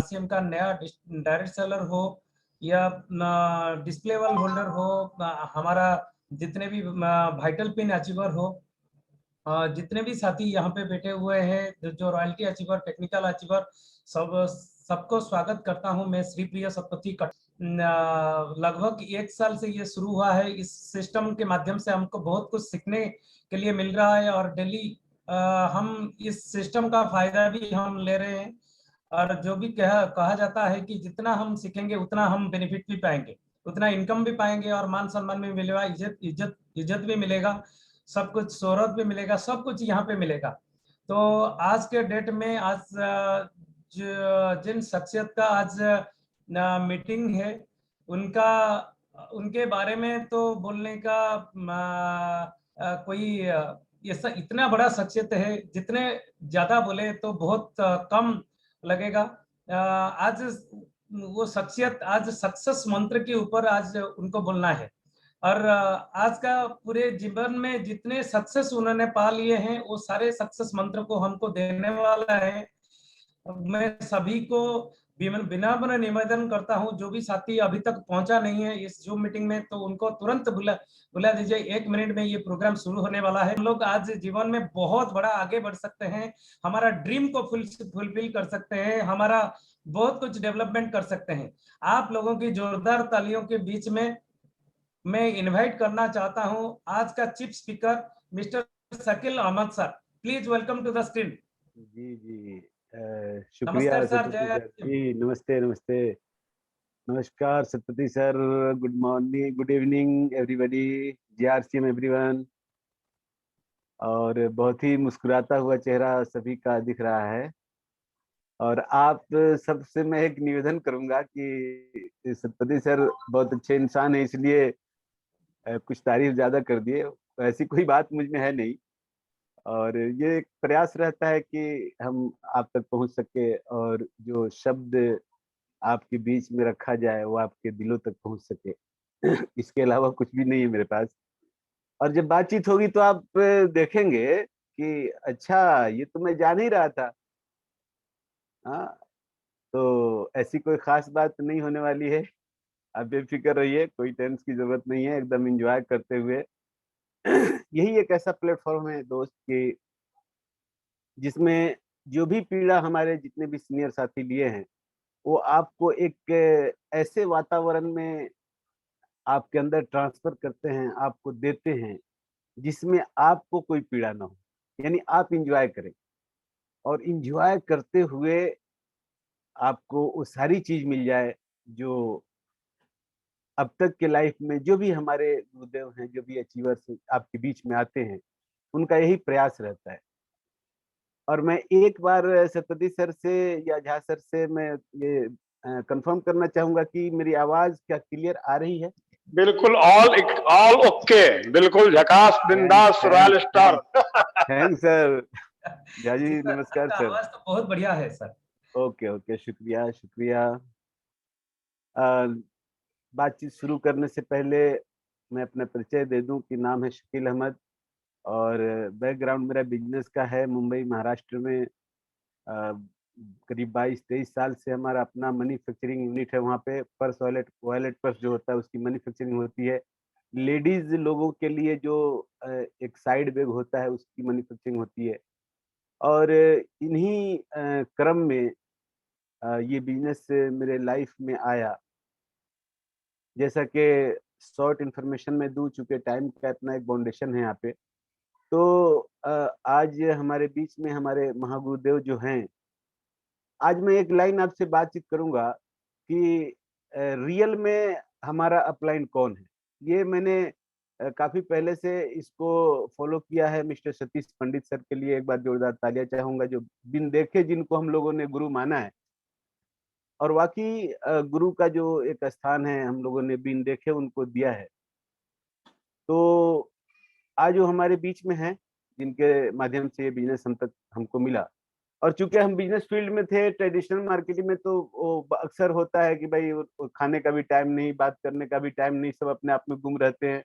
RCM का नया direct seller हो या डिस्प्ले वाल होल्डर हो, हमारा जितने भी वाइटल पिन अचीवर हो, जितने भी साथी यहाँ पे बैठे हुए हैं, जो रॉयल्टी अचीवर, टेक्निकल अचीवर, सबको स्वागत करता हूँ मैं श्री प्रिय सतपथी कट। लगभग 1 साल से ये शुरू हुआ है। इस सिस्टम के माध्यम से हमको बहुत कुछ सीखने के लिए मिल रहा है और डेली हम इस सिस्टम का फायदा भी हम ले रहे हैं। और जो भी कहा जाता है कि जितना हम सीखेंगे उतना हम बेनिफिट भी पाएंगे, उतना इनकम भी पाएंगे और मान सम्मान भी मिलेगा, इज्जत भी मिलेगा, सब कुछ शोहरत भी मिलेगा, सब कुछ यहाँ पे मिलेगा। तो आज के डेट में आज जिन शख्सियत का आज मीटिंग है, उनका उनके बारे में तो बोलने का कोई ऐसा इतना बड़ा शख्सियत है, जितने ज्यादा बोले तो बहुत कम लगेगा। आज वो शख्सियत, आज सक्सेस मंत्र के ऊपर आज उनको बोलना है। और आज का पूरे जीवन में जितने सक्सेस उन्होंने पा लिए हैं, वो सारे सक्सेस मंत्र को हमको देने वाला है। मैं सभी को बिना निवेदन करता हूं, जो भी साथी अभी तक पहुंचा नहीं है इस जूम मीटिंग में, तो उनको तुरंत बुला दीजिए। 1 मिनट में ये प्रोग्राम शुरू होने वाला है। हम लोग आज जीवन में बहुत बड़ा आगे बढ़ सकते हैं, हमारा ड्रीम को फुलफिल कर सकते हैं, हमारा बहुत कुछ डेवलपमेंट कर सकते हैं। आप लोगों की जोरदार तालियों के बीच में मैं इनवाइट करना चाहता हूं आज का chief speaker mister Shakeel Ahmed sir. Please welcome to the screen. जी जी, शुक्रिया नमस्कार सर। सतपति जय सर जी। नमस्ते नमस्ते, नमस्कार Satpathy sir. Good morning, good evening everybody, GRCM everyone. और बहुत ही मुस्कुराता हुआ चेहरा सभी का दिख रहा है। और आप सबसे मैं एक निवेदन करूंगा कि सतपति सर बहुत अच्छे इंसान है, इसलिए कुछ तारीफ ज्यादा कर दिए, ऐसी कोई बात मुझ में है नहीं। और ये एक प्रयास रहता है कि हम आप तक पहुंच सके और जो शब्द आपके बीच में रखा जाए वो आपके दिलों तक पहुंच सके। इसके अलावा कुछ भी नहीं है मेरे पास। और जब बातचीत होगी तो आप देखेंगे कि अच्छा, ये तो मैं जान ही रहा था। हाँ, तो ऐसी कोई खास बात नहीं होने वाली है। आप बेफिक्र रहिए, कोई टेंशन की जरूरत नहीं है, एकदम एंजॉय करते हुए। यही एक ऐसा प्लेटफॉर्म है दोस्त कि जिसमें जो भी पीड़ा हमारे जितने भी सीनियर साथी लिए हैं, वो आपको एक ऐसे वातावरण में आपके अंदर ट्रांसफर करते हैं, आपको देते हैं जिसमें आपको कोई पीड़ा ना हो, यानी आप इंजॉय करें। और इंजॉय करते हुए आपको वो सारी चीज मिल जाए जो अब तक के लाइफ में जो भी हमारे गुरुदेव हैं, जो भी अचीवर्स आपके बीच में आते हैं, उनका यही प्रयास रहता है। और मैं एक बार सतपति सर से या झा सर से मैं ये कंफर्म करना चाहूंगा कि मेरी आवाज क्या क्लियर आ रही है? बिल्कुल, ऑल ओके, बिल्कुल झकास, बिंदास, royal star. Thanks sir. Jha ji जी सर, नमस्कार आपका सर। आवाज तो बहुत बढ़िया है सर। ओके ओके, शुक्रिया शुक्रिया। अ, बातचीत शुरू करने से पहले मैं अपना परिचय दे दूं कि नाम है शकील अहमद और बैकग्राउंड मेरा बिजनेस का है। मुंबई महाराष्ट्र में करीब 22-23 साल से हमारा अपना मैन्युफैक्चरिंग यूनिट है। वहाँ पे पर्स, वॉलेट पर्स जो होता है उसकी मैन्युफैक्चरिंग होती है। लेडीज लोगों के लिए जो एक साइड बैग होता है उसकी मैन्युफैक्चरिंग होती है। और इन्हीं क्रम में ये बिजनेस मेरे लाइफ में आया। जैसा कि शॉर्ट इन्फॉर्मेशन में दूं, चूंकि टाइम का इतना एक बाउंडेशन है यहाँ पे, तो आज हमारे बीच में हमारे महागुरुदेव जो हैं, आज मैं एक लाइन आपसे बातचीत करूंगा कि रियल में हमारा अपलाइन कौन है। ये मैंने काफी पहले से इसको फॉलो किया है। मिस्टर सतीश पंडित सर के लिए एक बार जोरदार तालियां चाहूंगा, जो बिन देखे जिनको हम लोगों ने गुरु माना है। और वाकई गुरु का जो एक स्थान है हम लोगों ने बिन देखे उनको दिया है। तो आज वो हमारे बीच में है, जिनके माध्यम से ये बिजनेस हम तक हमको मिला। और चूंकि हम बिजनेस फील्ड में थे, ट्रेडिशनल मार्केटिंग में, तो वो अक्सर होता है कि भाई वो खाने का भी टाइम नहीं, बात करने का भी टाइम नहीं, सब अपने आप में गुम रहते हैं।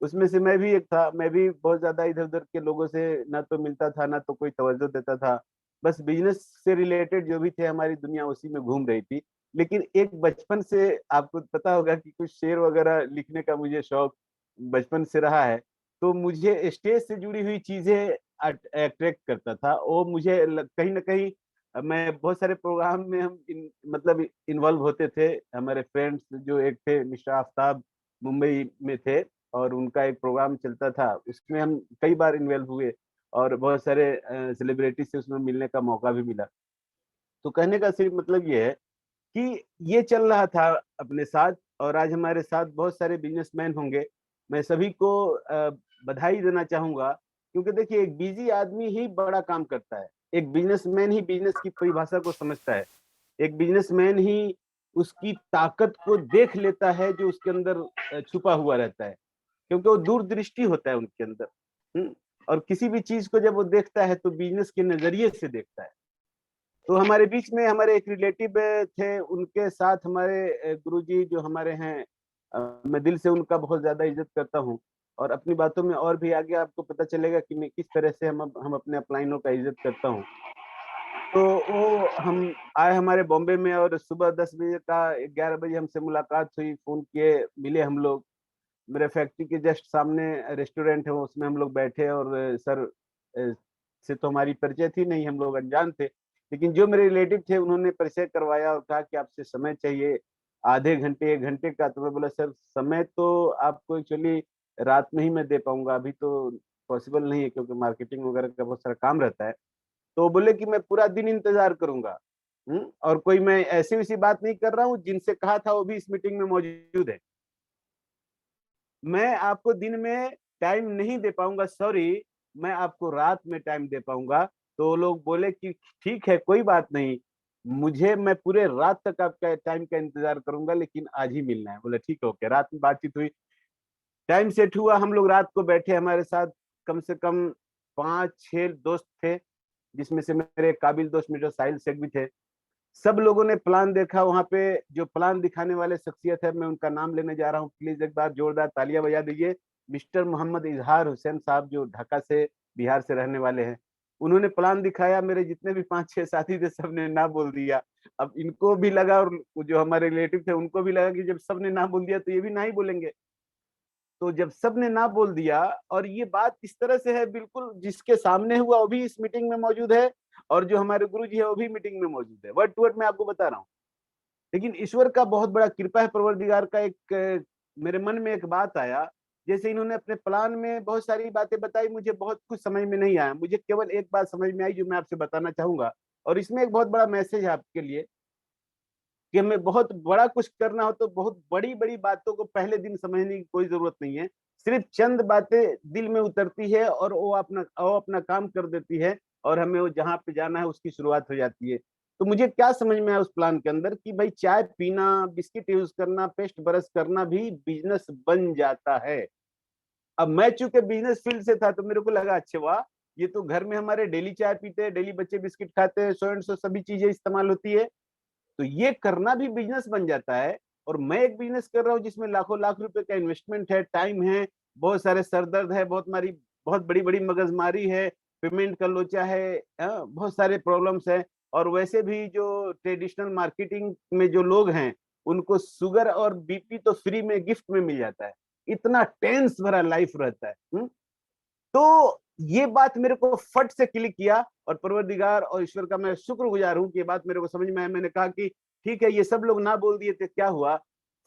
उसमें से मैं भी एक था। मैं भी बहुत ज्यादा इधर उधर के लोगों से ना तो मिलता था, ना तो कोई तवज्जो देता था। बस बिजनेस से रिलेटेड जो भी थे हमारी दुनिया उसी में घूम रही थी। लेकिन एक बचपन से आपको पता होगा कि कुछ शेर वगैरह लिखने का मुझे शौक बचपन से रहा है, तो मुझे स्टेज से जुड़ी हुई चीजें अट्रैक्ट करता था। वो मुझे कहीं ना कहीं मैं बहुत सारे प्रोग्राम में हम मतलब इन्वॉल्व होते थे। हमारे फ्रेंड्स जो एक थे मिस्टर आफ्ताब, मुंबई में थे, और उनका एक प्रोग्राम चलता था, उसमें हम कई बार इन्वॉल्व हुए और बहुत सारे सेलिब्रिटी से उसमें मिलने का मौका भी मिला। तो कहने का सिर्फ मतलब ये है कि ये चल रहा था अपने साथ, और आज हमारे साथ बहुत सारे बिजनेसमैन होंगे। मैं सभी को बधाई देना चाहूंगा, क्योंकि देखिए एक बिजी आदमी ही बड़ा काम करता है। एक बिजनेसमैन ही बिजनेस की परिभाषा को समझता है। एक बिजनेसमैन ही उसकी ताकत को देख लेता है जो उसके अंदर छुपा हुआ रहता है, क्योंकि वो दूरदृष्टि होता है उनके अंदर। और किसी भी चीज को जब वो देखता है तो बिजनेस के नजरिए से देखता है। तो हमारे बीच में हमारे एक रिलेटिव थे, उनके साथ हमारे गुरुजी जो हमारे हैं, मैं दिल से उनका बहुत ज्यादा इज्जत करता हूँ। और अपनी बातों में और भी आगे आपको पता चलेगा कि मैं किस तरह से हम अपने अपलाइनों का इज्जत करता हूँ। तो वो हम आए हमारे बॉम्बे में, और सुबह 10 बजे का 11 बजे हमसे मुलाकात हुई, फोन किए, मिले हम लोग। मेरे फैक्ट्री के जस्ट सामने रेस्टोरेंट है, उसमें हम लोग बैठे, और सर से तो हमारी परिचय थी नहीं, हम लोग अनजान थे। लेकिन जो मेरे रिलेटिव थे उन्होंने परिचय करवाया और कहा कि आपसे समय चाहिए आधे घंटे 1 घंटे का। तो मैं बोला सर समय तो आपको एक्चुअली रात में ही मैं दे पाऊंगा, अभी तो पॉसिबल नहीं है, क्योंकि मार्केटिंग वगैरह का बहुत सारा काम रहता है। तो बोले कि मैं पूरा दिन इंतजार करूंगा। और कोई मैं ऐसी वैसी बात नहीं कर रहा हूँ, जिनसे कहा था वो भी इस मीटिंग में मौजूद है। मैं आपको दिन में टाइम नहीं दे पाऊंगा, सॉरी, मैं आपको रात में टाइम दे पाऊंगा। तो लोग बोले कि ठीक है कोई बात नहीं, मुझे मैं पूरे रात तक आपका टाइम का इंतजार करूंगा, लेकिन आज ही मिलना है। बोले ठीक है ओके। रात में बातचीत हुई, टाइम सेट हुआ, हम लोग रात को बैठे। हमारे साथ कम से कम 5-6 दोस्त थे, जिसमें से मेरे काबिल दोस्त मिस्टर साहिल शेख भी थे। सब लोगों ने प्लान देखा। वहां पे जो प्लान दिखाने वाले शख्सियत है, मैं उनका नाम लेने जा रहा हूँ, प्लीज एक बार जोरदार तालियां बजा दीजिए। मिस्टर मोहम्मद इजहार हुसैन साहब, जो ढाका से, बिहार से रहने वाले हैं। उन्होंने प्लान दिखाया, मेरे जितने भी 5-6 साथी थे सबने ना बोल दिया। अब इनको भी लगा, और जो हमारे रिलेटिव थे उनको भी लगा कि जब सबने ना बोल दिया तो ये भी ना ही बोलेंगे। तो जब सबने ना बोल दिया, और ये बात इस तरह से है, बिल्कुल जिसके सामने हुआ वो भी इस मीटिंग में मौजूद है, और जो हमारे गुरु जी है वो भी मीटिंग में मौजूद है, वर्ड टू वर्ड मैं आपको बता रहा हूँ। लेकिन ईश्वर का बहुत बड़ा कृपा है, परवरदिगार का एक मेरे मन में एक बात आया। जैसे इन्होंने अपने प्लान में बहुत सारी बातें बताई, मुझे बहुत कुछ समझ में नहीं आया। मुझे केवल एक बात समझ में आई जो मैं आपसे बताना चाहूंगा, और इसमें एक बहुत बड़ा मैसेज है आपके लिए, कि हमें बहुत बड़ा कुछ करना हो तो बहुत बड़ी बड़ी बातों को पहले दिन समझने की कोई जरूरत नहीं है। सिर्फ चंद बातें दिल में उतरती है, और वो अपना काम कर देती है, और हमें वो जहाँ पे जाना है उसकी शुरुआत हो जाती है। तो मुझे क्या समझ में आया उस प्लान के अंदर, कि भाई चाय पीना, बिस्किट यूज करना, पेस्ट ब्रश करना भी बिजनेस बन जाता है। अब मैं चूंकि बिजनेस फील्ड से था, तो मेरे को लगा अच्छा वाह, ये तो घर में हमारे डेली चाय पीते हैं, डेली बच्चे बिस्किट खाते हैं, सो एंड सो सभी चीजें इस्तेमाल होती है, तो ये करना भी बिजनेस बन जाता है। और मैं एक बिजनेस कर रहा हूँ जिसमें लाखों लाख रुपए का इन्वेस्टमेंट है, टाइम है, बहुत सारे सरदर्द है, बहुत बड़ी बड़ी मगजमारी है, पेमेंट का लोचा है, बहुत सारे प्रॉब्लम्स है। और वैसे भी जो ट्रेडिशनल मार्केटिंग में जो लोग हैं, उनको शुगर और बीपी तो फ्री में गिफ्ट में मिल जाता है। इतना टेंस भरा लाइफ रहता है। तो ये बात मेरे को फट से क्लिक किया, और परवरदिगार और ईश्वर का मैं शुक्रगुजार हूं कि ये बात मेरे को समझ में आया। मैंने कहा कि ठीक है, ये सब लोग ना बोल दिए थे, क्या हुआ,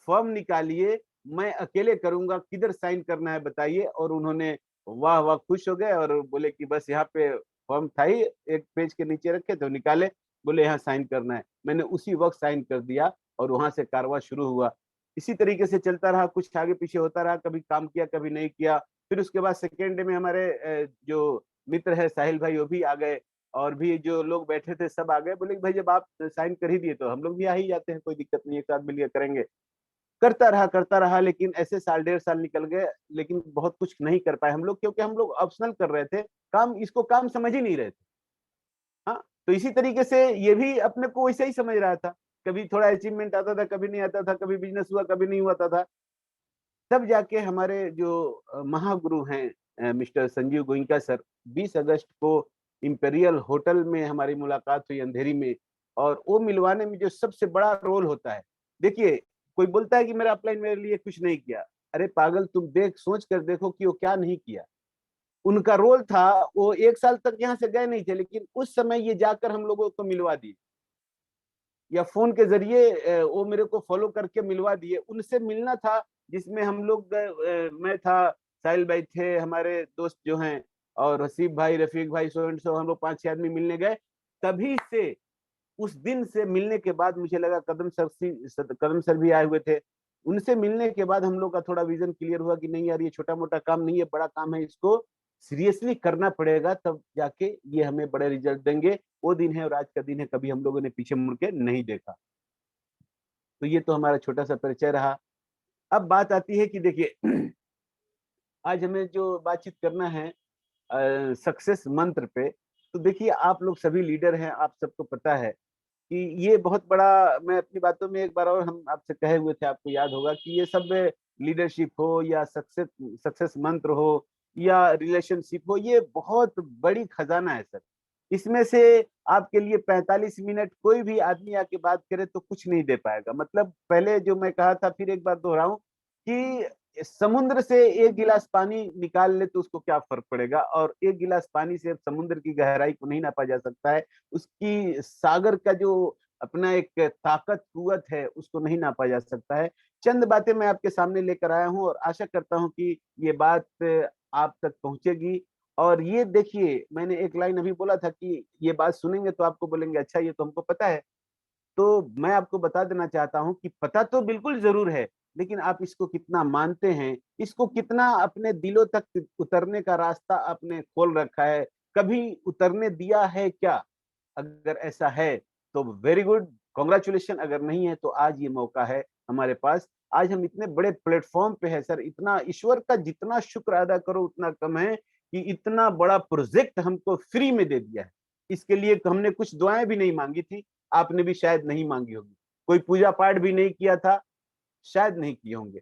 फॉर्म निकालिए, मैं अकेले करूंगा, किधर साइन करना है बताइए। और उन्होंने वाह वाह खुश हो गए, और बोले कि बस यहाँ पे फॉर्म था ही, एक पेज के नीचे रखे तो निकाले, बोले यहाँ साइन करना है। मैंने उसी वक्त साइन कर दिया, और वहां से कारवा शुरू हुआ। इसी तरीके से चलता रहा, कुछ आगे पीछे होता रहा, कभी काम किया कभी नहीं किया। फिर उसके बाद सेकेंड डे में हमारे जो मित्र है साहिल भाई, वो भी आ गए, और भी जो लोग बैठे थे सब आ गए। बोले कि भाई जब आप साइन कर ही दिए तो हम लोग भी आ ही जाते हैं, कोई दिक्कत नहीं है, एक साथ मिलकर करेंगे। करता रहा, लेकिन ऐसे साल 1.5 साल निकल गए, लेकिन बहुत कुछ नहीं कर पाए हम लोग, क्योंकि हम लोग ऑप्शनल कर रहे थे काम, इसको काम समझ ही नहीं रहे थे। हाँ, तो इसी तरीके से ये भी अपने को वैसे ही समझ रहा था, कभी थोड़ा अचीवमेंट आता था, कभी नहीं आता था, कभी बिजनेस हुआ कभी नहीं हुआ था। तब जाके हमारे जो महागुरु हैं मिस्टर संजीव गोइंका सर, 20 अगस्त को इंपेरियल होटल में हमारी मुलाकात हुई अंधेरी में, और वो मिलवाने में जो सबसे बड़ा रोल होता है, देखिए कोई बोलता है कि मेरा अपलाइन मेरे लिए कुछ नहीं किया, अरे पागल तुम देख सोच कर देखो कि वो क्या नहीं किया। उनका रोल था, वो 1 साल तक यहाँ से गए नहीं थे, लेकिन उस समय ये जाकर हम लोगों को मिलवा दिए, या फोन के जरिए वो मेरे को फॉलो करके मिलवा दिए। उनसे मिलना था जिसमें हम लोग मैं था, साहिल भाई थे, हमारे दोस्त जो हैं, और हसीब भाई, रफीक भाई, सो एंड सो, हम लोग 5-6 आदमी मिलने गए। तभी से, उस दिन से मिलने के बाद मुझे लगा कदम सर भी आए हुए थे। उनसे मिलने के बाद हम लोग का थोड़ा विजन क्लियर हुआ कि नहीं यार, ये छोटा मोटा काम नहीं है, बड़ा काम है, इसको सीरियसली करना पड़ेगा, तब जाके ये हमें बड़े रिजल्ट देंगे। वो दिन है और आज का दिन है, कभी हम लोगों ने पीछे मुड़ के नहीं देखा। तो ये तो हमारा छोटा सा परिचय रहा। अब बात आती है कि देखिए आज हमें जो बातचीत करना है सक्सेस मंत्र पे। तो देखिए आप लोग सभी लीडर हैं, आप सबको पता है कि ये बहुत बड़ा, मैं अपनी बातों में एक बार और हम आपसे कहे हुए थे, आपको याद होगा कि ये सब लीडरशिप हो या सक्सेस सक्सेस मंत्र हो या रिलेशनशिप हो, ये बहुत बड़ी खजाना है सर। इसमें से आपके लिए 45 मिनट कोई भी आदमी आके बात करे तो कुछ नहीं दे पाएगा। मतलब पहले जो मैं कहा था, फिर एक बार दोहराऊं कि समुद्र से 1 गिलास पानी निकाल ले तो उसको क्या फर्क पड़ेगा, और 1 गिलास पानी से समुद्र की गहराई को नहीं नापा जा सकता है। उसकी सागर का जो अपना एक ताकत कुवत है, उसको नहीं नापा जा सकता है। चंद बातें मैं आपके सामने लेकर आया हूं और आशा करता हूं कि ये बात आप तक पहुंचेगी। और ये देखिए, मैंने एक लाइन अभी बोला था कि ये बात सुनेंगे तो आपको बोलेंगे अच्छा ये तो हमको पता है। तो मैं आपको बता देना चाहता हूं कि पता तो बिल्कुल जरूर है, लेकिन आप इसको कितना मानते हैं, इसको कितना अपने दिलों तक उतरने का रास्ता आपने खोल रखा है, कभी उतरने दिया है क्या? अगर ऐसा है तो वेरी गुड, कांग्रेचुलेशन। अगर नहीं है तो आज ये मौका है हमारे पास। आज हम इतने बड़े प्लेटफॉर्म पे है सर, इतना ईश्वर का जितना शुक्र अदा करो उतना कम है कि इतना बड़ा प्रोजेक्ट हमको फ्री में दे दिया है। इसके लिए हमने कुछ दुआएं भी नहीं मांगी थी, आपने भी शायद नहीं मांगी होगी, कोई पूजा पाठ भी नहीं किया था, शायद नहीं किए होंगे।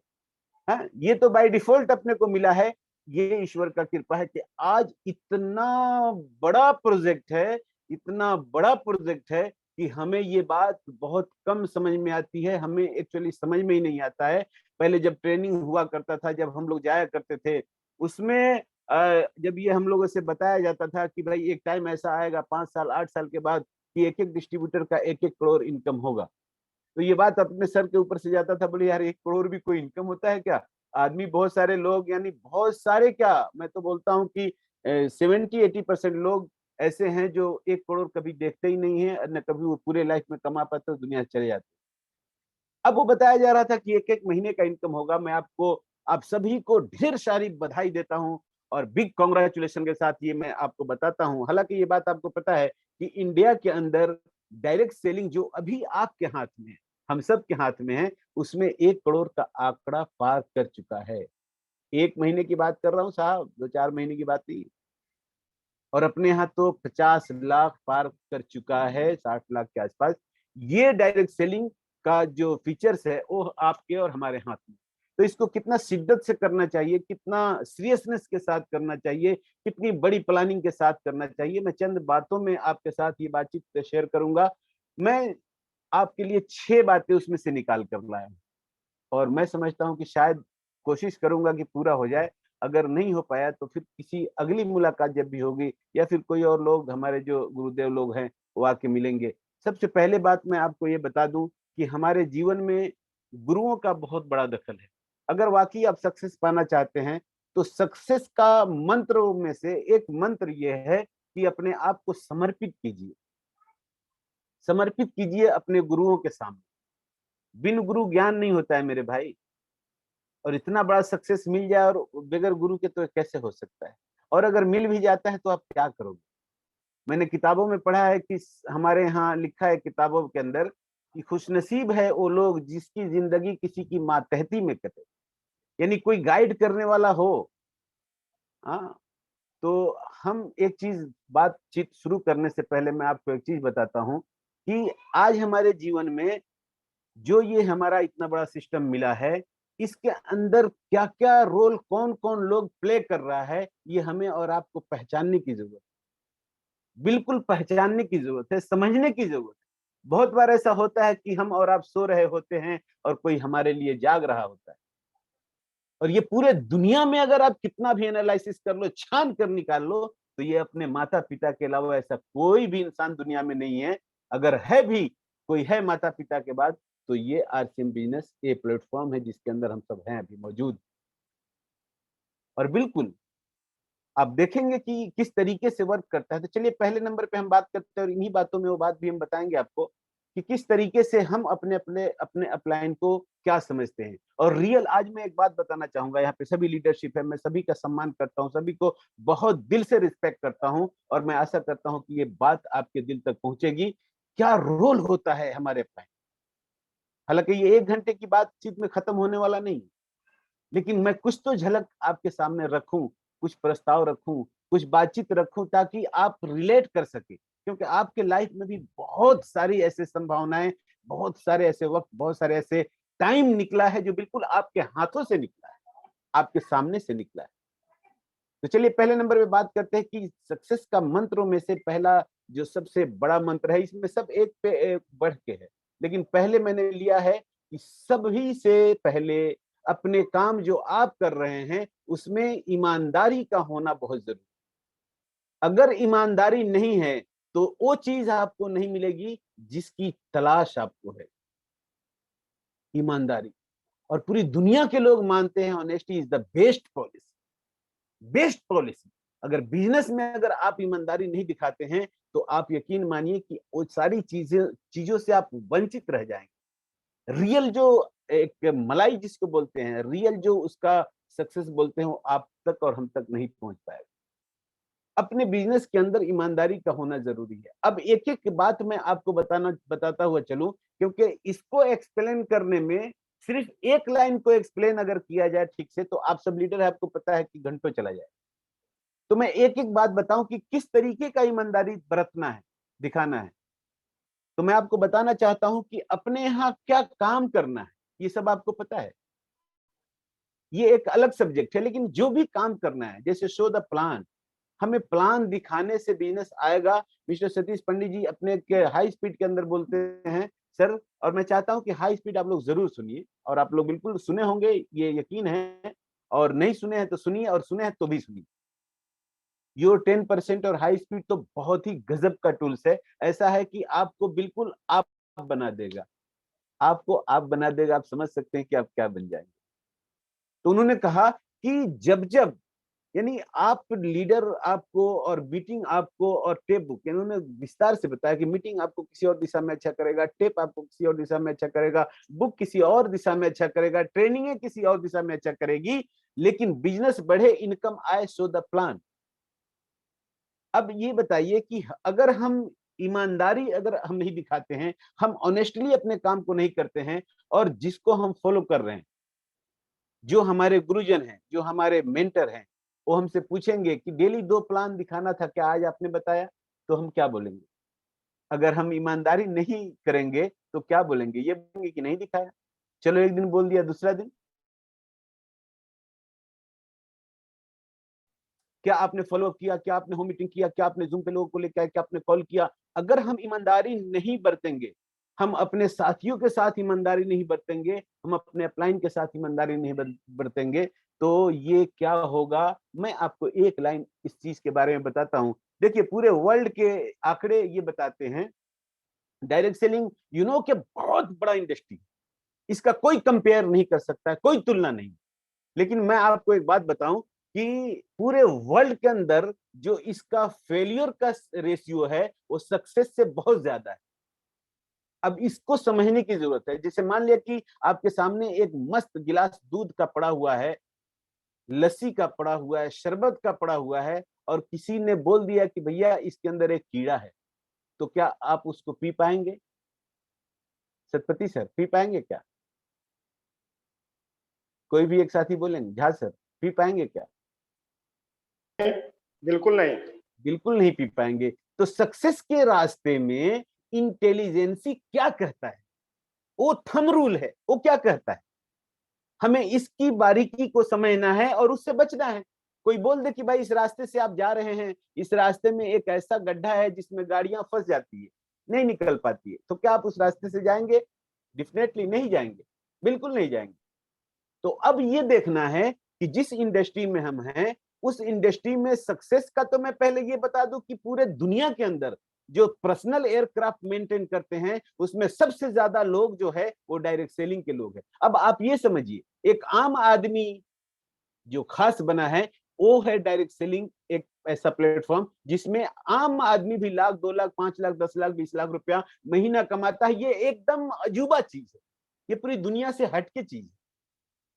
हाँ, ये तो बाय डिफॉल्ट अपने को मिला है। ये ईश्वर का कृपा है कि आज इतना बड़ा प्रोजेक्ट है, इतना बड़ा प्रोजेक्ट है कि हमें ये बात बहुत कम समझ में आती है, हमें एक्चुअली समझ में ही नहीं आता है। पहले जब ट्रेनिंग हुआ करता था, जब हम लोग जाया करते थे, उसमें जब ये हम लोगों से बताया जाता था कि भाई एक टाइम ऐसा आएगा 5 साल 8 साल के बाद कि एक एक डिस्ट्रीब्यूटर का 1-1 करोड़ इनकम होगा। तो ये बात अपने सर के ऊपर से जाता था, बोले यार 1 करोड़ भी कोई इनकम होता है क्या? आदमी बहुत सारे लोग, यानी बहुत सारे क्या, मैं तो बोलता हूँ कि 70-80% लोग ऐसे हैं जो 1 करोड़ कभी देखते ही नहीं है, न कभी वो पूरे लाइफ में कमा पाते, दुनिया से चले जाते। अब वो बताया जा रहा था कि 1-1 महीने का इनकम होगा। मैं आपको, आप सभी को ढेर सारी बधाई देता हूँ और बिग कांग्रेचुलेशन के साथ ये मैं आपको बताता हूँ। हालांकि ये बात आपको पता है कि इंडिया के अंदर डायरेक्ट सेलिंग जो अभी आपके हाथ में है, हम सब के हाथ में है, उसमें 1 करोड़ का आंकड़ा पार कर चुका है। 1 महीने की बात कर रहा हूँ साहब, 2-4 महीने की बात नहीं। और अपने यहाँ तो 50 लाख पार कर चुका है, 60 लाख के आसपास। ये डायरेक्ट सेलिंग का जो फीचर्स है वो आपके और हमारे हाथ में। तो इसको कितना शिद्दत से करना चाहिए, कितना सीरियसनेस के साथ करना चाहिए, कितनी बड़ी प्लानिंग के साथ करना चाहिए, मैं चंद बातों में आपके साथ ये बातचीत शेयर करूंगा। मैं आपके लिए 6 बातें उसमें से निकाल कर लाया हूं और मैं समझता हूं कि शायद कोशिश करूंगा कि पूरा हो जाए। अगर नहीं हो पाया तो फिर किसी अगली मुलाकात जब भी होगी या फिर कोई और लोग, हमारे जो गुरुदेव लोग हैं, वो आके मिलेंगे। सबसे पहले बात मैं आपको ये बता दूं कि हमारे जीवन में गुरुओं का बहुत बड़ा दखल है। अगर वाकई आप सक्सेस पाना चाहते हैं तो सक्सेस का मंत्रों में से एक मंत्र ये है कि अपने आप को समर्पित कीजिए, समर्पित कीजिए अपने गुरुओं के सामने। बिन गुरु ज्ञान नहीं होता है मेरे भाई, और इतना बड़ा सक्सेस मिल जाए और बगैर गुरु के तो कैसे हो सकता है? और अगर मिल भी जाता है तो आप क्या करोगे? मैंने किताबों में पढ़ा है कि हमारे यहाँ लिखा है किताबों के अंदर कि खुशनसीब है वो लोग जिसकी जिंदगी किसी की मातहती में कटे, यानी कोई गाइड करने वाला हो। हाँ, तो हम एक चीज, बातचीत शुरू करने से पहले मैं आपको एक चीज बताता हूँ कि आज हमारे जीवन में जो ये हमारा इतना बड़ा सिस्टम मिला है, इसके अंदर क्या क्या रोल कौन कौन लोग प्ले कर रहा है, ये हमें और आपको पहचानने की जरूरत है। बिल्कुल पहचानने की जरूरत है, समझने की जरूरत है। बहुत बार ऐसा होता है कि हम और आप सो रहे होते हैं और कोई हमारे लिए जाग रहा होता है, और ये पूरे दुनिया में अगर आप कितना भी एनालिसिस कर लो, छान कर निकाल लो, तो ये अपने माता पिता के अलावा ऐसा कोई भी इंसान दुनिया में नहीं है। अगर है भी कोई है माता पिता के बाद, तो ये आरसीएम बिजनेस ये प्लेटफॉर्म है जिसके अंदर हम सब हैं अभी मौजूद। और बिल्कुल आप देखेंगे कि किस तरीके से वर्क करता है। तो चलिए पहले नंबर पे हम बात करते हैं, और इन्हीं बातों में वो बात भी हम बताएंगे आपको कि किस तरीके से हम अपने अपने अपने अपलाइन को क्या समझते हैं। और रियल, आज मैं एक बात बताना चाहूंगा, यहाँ पे सभी लीडरशिप है, मैं सभी का सम्मान करता हूँ, सभी को बहुत दिल से रिस्पेक्ट करता हूँ, और मैं आशा करता हूँ कि ये बात आपके दिल तक पहुंचेगी। क्या रोल होता है हमारे अपलाइन। हालांकि ये 1 घंटे की बातचीत में खत्म होने वाला नहीं, लेकिन मैं कुछ तो झलक आपके सामने रखूं, कुछ प्रस्ताव रखूं, कुछ बातचीत रखूं, ताकि आप रिलेट कर सके। क्योंकि आपके लाइफ में भी बहुत सारी ऐसे संभावनाएं, बहुत सारे ऐसे वक्त, बहुत सारे ऐसे टाइम निकला है जो बिल्कुल आपके हाथों से निकला है, आपके सामने से निकला है। तो चलिए पहले नंबर पे बात करते हैं कि सक्सेस का मंत्रों में से पहला जो सबसे बड़ा मंत्र है, इसमें सब एक पे एक बढ़ के है, लेकिन पहले मैंने लिया है कि सभी से पहले अपने काम जो आप कर रहे हैं उसमें ईमानदारी का होना बहुत जरूरी। अगर ईमानदारी नहीं है तो वो चीज आपको नहीं मिलेगी जिसकी तलाश आपको है, ईमानदारी। और पूरी दुनिया के लोग मानते हैं honesty is the best policy, best policy. अगर बिजनेस में अगर आप ईमानदारी नहीं दिखाते हैं तो आप यकीन मानिए कि वो सारी चीजों से आप वंचित रह जाएंगे। रियल जो एक मलाई जिसको बोलते हैं, रियल जो उसका सक्सेस बोलते हैं, वो आप तक और हम तक नहीं पहुंच पाएगा। अपने बिजनेस के अंदर ईमानदारी का होना जरूरी है। अब एक एक बात मैं आपको बताता हुआ चलूं, क्योंकि इसको एक्सप्लेन करने में, सिर्फ एक लाइन को एक्सप्लेन अगर किया जाए ठीक से, तो आप सब लीडर है, आपको पता है कि घंटों चला जाए। तो मैं एक एक बात बताऊं कि किस तरीके का ईमानदारी बरतना है, दिखाना है। तो मैं आपको बताना चाहता हूं कि अपने यहाँ क्या काम करना है, ये सब आपको पता है, ये एक अलग सब्जेक्ट है। लेकिन जो भी काम करना है, जैसे शो द प्लान, हमें प्लान दिखाने से बिजनेस आएगा। मिस्टर सतीश पंडित जी अपने हाई स्पीड के अंदर बोलते हैं सर, और मैं चाहता हूं कि हाई स्पीड आप लोग जरूर सुनिए, और आप लोग बिल्कुल सुने होंगे, ये यकीन है, और नहीं सुने हैं तो सुनिए, और सुने हैं तो भी सुनिए। योर 10% और हाई स्पीड तो बहुत ही गजब का टूल्स है। ऐसा है कि आपको बिल्कुल आप बना देगा, आपको आप बना देगा। आप समझ सकते हैं कि आप क्या बन जाएंगे। तो उन्होंने कहा कि जब जब, यानी आप लीडर आपको, और मीटिंग आपको, और टेप बुक, इन्होंने विस्तार से बताया कि मीटिंग आपको किसी और दिशा में अच्छा करेगा, टेप आपको किसी और दिशा में अच्छा करेगा, बुक किसी और दिशा में अच्छा करेगा, ट्रेनिंग किसी और दिशा में अच्छा करेगी, लेकिन बिजनेस बढ़े, इनकम आए, सो द प्लान। अब ये बताइए कि अगर हम ईमानदारी अगर हम नहीं दिखाते हैं, हम ऑनेस्टली अपने काम को नहीं करते हैं, और जिसको हम फॉलो कर रहे हैं, जो हमारे गुरुजन हैं, जो हमारे मेंटर हैं, वो हमसे पूछेंगे कि डेली 2 प्लान दिखाना था, क्या आज आपने बताया? तो हम क्या बोलेंगे? अगर हम ईमानदारी नहीं करेंगे तो क्या बोलेंगे? ये बोलेंगे कि नहीं दिखाया। चलो एक दिन बोल दिया, दूसरा दिन क्या आपने फॉलो किया? क्या आपने होम मीटिंग किया? क्या आपने जूम पे लोगों को लेकर आए? क्या आपने कॉल किया? अगर हम ईमानदारी नहीं बरतेंगे, हम अपने साथियों के साथ ईमानदारी नहीं बरतेंगे, हम अपने अपलाइन के साथ ईमानदारी नहीं बरतेंगे, तो ये क्या होगा? मैं आपको एक लाइन इस चीज के बारे में बताता हूं। देखिए पूरे वर्ल्ड के आंकड़े ये बताते हैं, डायरेक्ट सेलिंग के बहुत बड़ा इंडस्ट्री, इसका कोई कंपेयर नहीं कर सकता है, कोई तुलना नहीं। लेकिन मैं आपको एक बात बताऊं कि पूरे वर्ल्ड के अंदर जो इसका फेलियर का रेशियो है, वो सक्सेस से बहुत ज्यादा है। अब इसको समझने की जरूरत है। जैसे मान लिया कि आपके सामने एक मस्त गिलास दूध का पड़ा हुआ है, लस्सी का पड़ा हुआ है, शरबत का पड़ा हुआ है, और किसी ने बोल दिया कि भैया इसके अंदर एक कीड़ा है, तो क्या आप उसको पी पाएंगे? सतपति सर, पी पाएंगे क्या? कोई भी एक साथी बोलेंगे, झा सर, पी पाएंगे क्या? बिल्कुल नहीं। बिल्कुल नहीं पी पाएंगे। तो सक्सेस के रास्ते में इंटेलिजेंसी क्या कहता है? वो थंब रूल है। वो क्या कहता है? हमें इसकी बारीकी को समझना है और उससे बचना है। कोई बोल दे कि भाई इस रास्ते से आप जा रहे हैं, इस रास्ते में एक ऐसा गड्ढा है जिसमें गाड़ियां फंस जाती है, नहीं निकल पाती है, तो क्या आप उस रास्ते से जाएंगे? डेफिनेटली नहीं जाएंगे, बिल्कुल नहीं जाएंगे। तो अब ये देखना है कि जिस इंडस्ट्री में हम हैं, उस इंडस्ट्री में सक्सेस का, तो मैं पहले ये बता दूं कि पूरे दुनिया के अंदर जो पर्सनल एयरक्राफ्ट मेंटेन करते हैं, उसमें सबसे ज्यादा लोग जो है वो डायरेक्ट सेलिंग के लोग हैं। अब आप ये समझिए, एक आम आदमी जो खास बना है वो है डायरेक्ट सेलिंग, एक ऐसा प्लेटफॉर्म जिसमें आम आदमी भी लाख, 2 लाख, 5 लाख, 10 लाख, 20 लाख रुपया महीना कमाता है। ये एकदम अजूबा चीज है, ये पूरी दुनिया से हटके चीज है।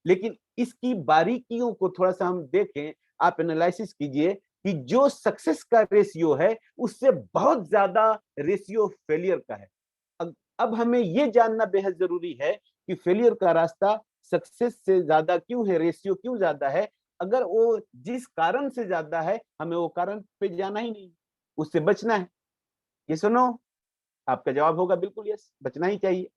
लेकिन इसकी बारीकियों को थोड़ा सा हम देखें, आप एनालिसिस कीजिए कि जो सक्सेस का रेशियो है उससे बहुत ज्यादा रेशियो फेलियर का है। अब हमें यह जानना बेहद जरूरी है कि फेलियर का रास्ता सक्सेस से ज्यादा क्यों है, रेशियो क्यों ज्यादा है। अगर वो जिस कारण से ज्यादा है, हमें वो कारण पे जाना ही नहीं, उससे बचना है। ये सुनो, आपका जवाब होगा बिल्कुल यस, बचना ही चाहिए।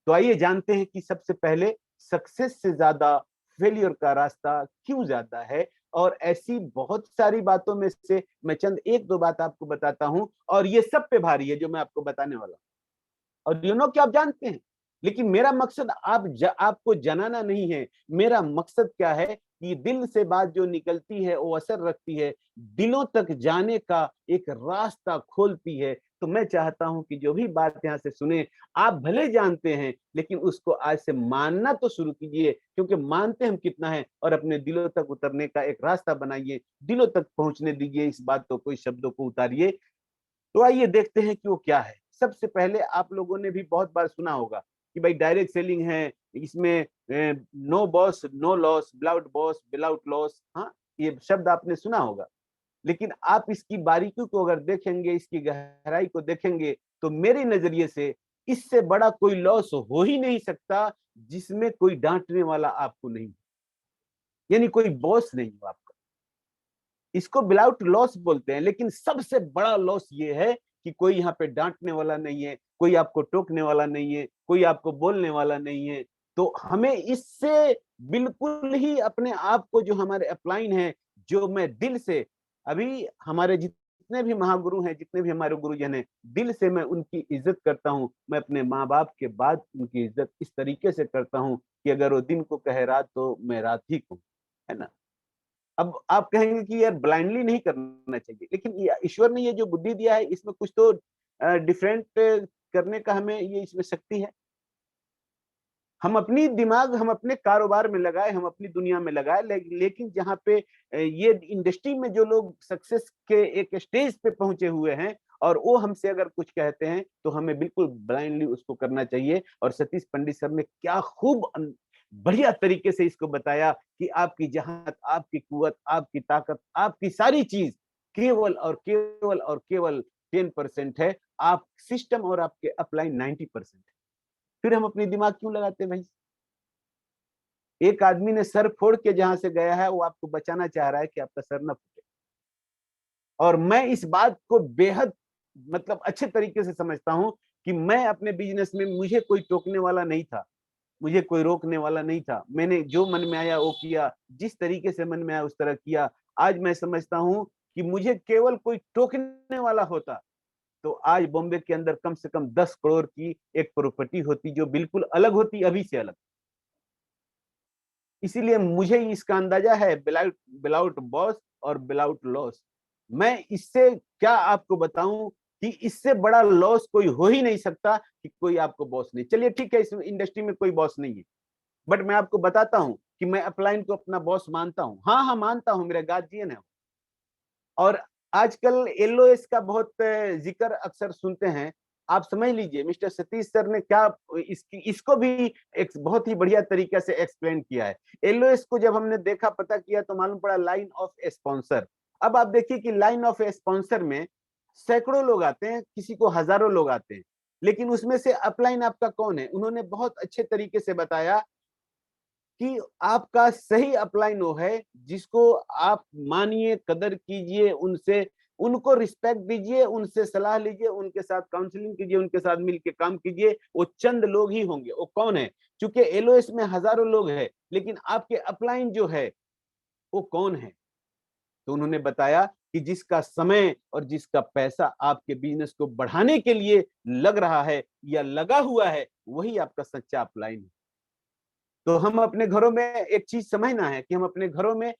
तो आइए जानते हैं कि सबसे पहले सक्सेस से ज्यादा फेलियर का रास्ता क्यों ज्यादा है। और ऐसी बहुत सारी बातों में से मैं चंद एक दो बात आपको बताता हूं, और ये सब पे भारी है जो मैं आपको बताने वाला हूं। और यू नो कि आप जानते हैं, लेकिन मेरा मकसद आपको जनाना नहीं है। मेरा मकसद क्या है कि दिल से बात जो निकलती है वो असर रखती है, दिलों तक जाने का एक रास्ता खोलती है। तो मैं चाहता हूं कि जो भी बात यहां से सुने, आप भले जानते हैं लेकिन उसको आज से मानना तो शुरू कीजिए, क्योंकि मानते हम कितना है, और अपने दिलों तक उतरने का एक रास्ता बनाइए, दिलों तक पहुंचने दीजिए इस बात को, कोई शब्दों को उतारिए। तो आइए देखते हैं कि वो क्या है। सबसे पहले आप लोगों ने भी बहुत बार सुना होगा कि भाई डायरेक्ट सेलिंग है, इसमें no boss no loss, without boss without loss. हाँ, ये शब्द आपने सुना होगा। लेकिन आप इसकी बारीकी को अगर देखेंगे, इसकी गहराई को देखेंगे, तो मेरे नजरिए से इससे बड़ा कोई लॉस हो ही नहीं सकता जिसमें कोई डांटने वाला आपको नहीं, यानी कोई बॉस नहीं हो आपका। इसको विदाउट लॉस बोलते हैं, लेकिन सबसे बड़ा लॉस ये है कि कोई यहाँ पे डांटने वाला नहीं है, कोई आपको टोकने वाला नहीं है, कोई आपको बोलने वाला नहीं है। तो हमें इससे बिल्कुल ही अपने आप को, जो हमारे अपलाइन है, जो मैं दिल से, अभी हमारे जितने भी महागुरु हैं, जितने भी हमारे गुरुजन हैं, दिल से मैं उनकी इज्जत करता हूँ। मैं अपने माँ बाप के बाद उनकी इज्जत इस तरीके से करता हूँ कि अगर वो दिन को कहे रात, तो मैं रात ही कहूँ, है ना। अब आप कहेंगे कि यार ब्लाइंडली नहीं करना चाहिए, लेकिन ईश्वर ने ये जो बुद्धि दिया है, इसमें कुछ तो डिफरेंट करने का हमें ये इसमें शक्ति है। हम अपनी दिमाग हम अपने कारोबार में लगाए, हम अपनी दुनिया में लगाए, लेकिन जहाँ पे ये इंडस्ट्री में जो लोग सक्सेस के एक स्टेज पे पहुंचे हुए हैं, और वो हमसे अगर कुछ कहते हैं, तो हमें बिल्कुल ब्लाइंडली उसको करना चाहिए। और सतीश पंडित सर ने क्या खूब बढ़िया तरीके से इसको बताया कि आपकी जहानत, आपकी कुव्वत, आपकी ताकत, आपकी सारी चीज केवल और केवल और केवल 10% है। आप सिस्टम और आपके अपलाइन 90% है। फिर हम अपनी दिमाग क्यों लगाते भाई? एक आदमी ने सर फोड़ के जहां से गया है, वो आपको बचाना चाह रहा है कि आपका सर न फूटे। और मैं इस बात को बेहद मतलब अच्छे तरीके से समझता हूं कि मैं अपने बिजनेस में, मुझे कोई टोकने वाला नहीं था, मुझे कोई रोकने वाला नहीं था। मैंने जो मन में आया वो किया, जिस तरीके से मन में आया उस तरह किया। आज मैं समझता हूं कि मुझे केवल कोई टोकने वाला होता, तो आज बॉम्बे के अंदर कम से कम 10 करोड़ की एक प्रॉपर्टी होती, जो बिल्कुल अलग होती, अभी से अलग। इसीलिए मुझे इसका अंदाजा है, विदाउट बॉस और विदाउट लॉस। मैं इससे क्या आपको बताऊं कि इससे बड़ा लॉस कोई हो ही नहीं सकता कि कोई आपको बॉस नहीं। चलिए ठीक है, इस इंडस्ट्री में कोई बॉस नहीं है, बट मैं आपको बताता हूं कि मैं अपलाइन को अपना बॉस मानता हूं। हाँ हाँ, मानता हूं, मेरा गार्जियन है। और आजकल एलओएस का बहुत जिक्र अक्सर सुनते हैं। आप समझ लीजिए, मिस्टर सतीश सर ने क्या इसको भी एक बहुत ही बढ़िया तरीके से एक्सप्लेन किया है। एलओएस को जब हमने देखा, पता किया, तो मालूम पड़ा लाइन ऑफ स्पॉन्सर। अब आप देखिए कि लाइन ऑफ स्पॉन्सर में सैकड़ों लोग आते हैं, किसी को हजारों लोग आते हैं, लेकिन उसमें से अपलाइन आपका कौन है? उन्होंने बहुत अच्छे तरीके से बताया कि आपका सही अपलाइन वो है जिसको आप मानिए, कदर कीजिए, उनसे उनको रिस्पेक्ट दीजिए, उनसे सलाह लीजिए, उनके साथ काउंसलिंग कीजिए, उनके साथ मिलकर काम कीजिए। वो चंद लोग ही होंगे। वो कौन है? क्योंकि एलओएस में हजारों लोग हैं, लेकिन आपके अपलाइन जो है वो कौन है? तो उन्होंने बताया कि जिसका समय और जिसका पैसा आपके बिजनेस को बढ़ाने के लिए लग रहा है या लगा हुआ है, वही आपका सच्चा अपलाइन है। तो हम अपने घरों में एक चीज समझना है कि हम अपने घरों में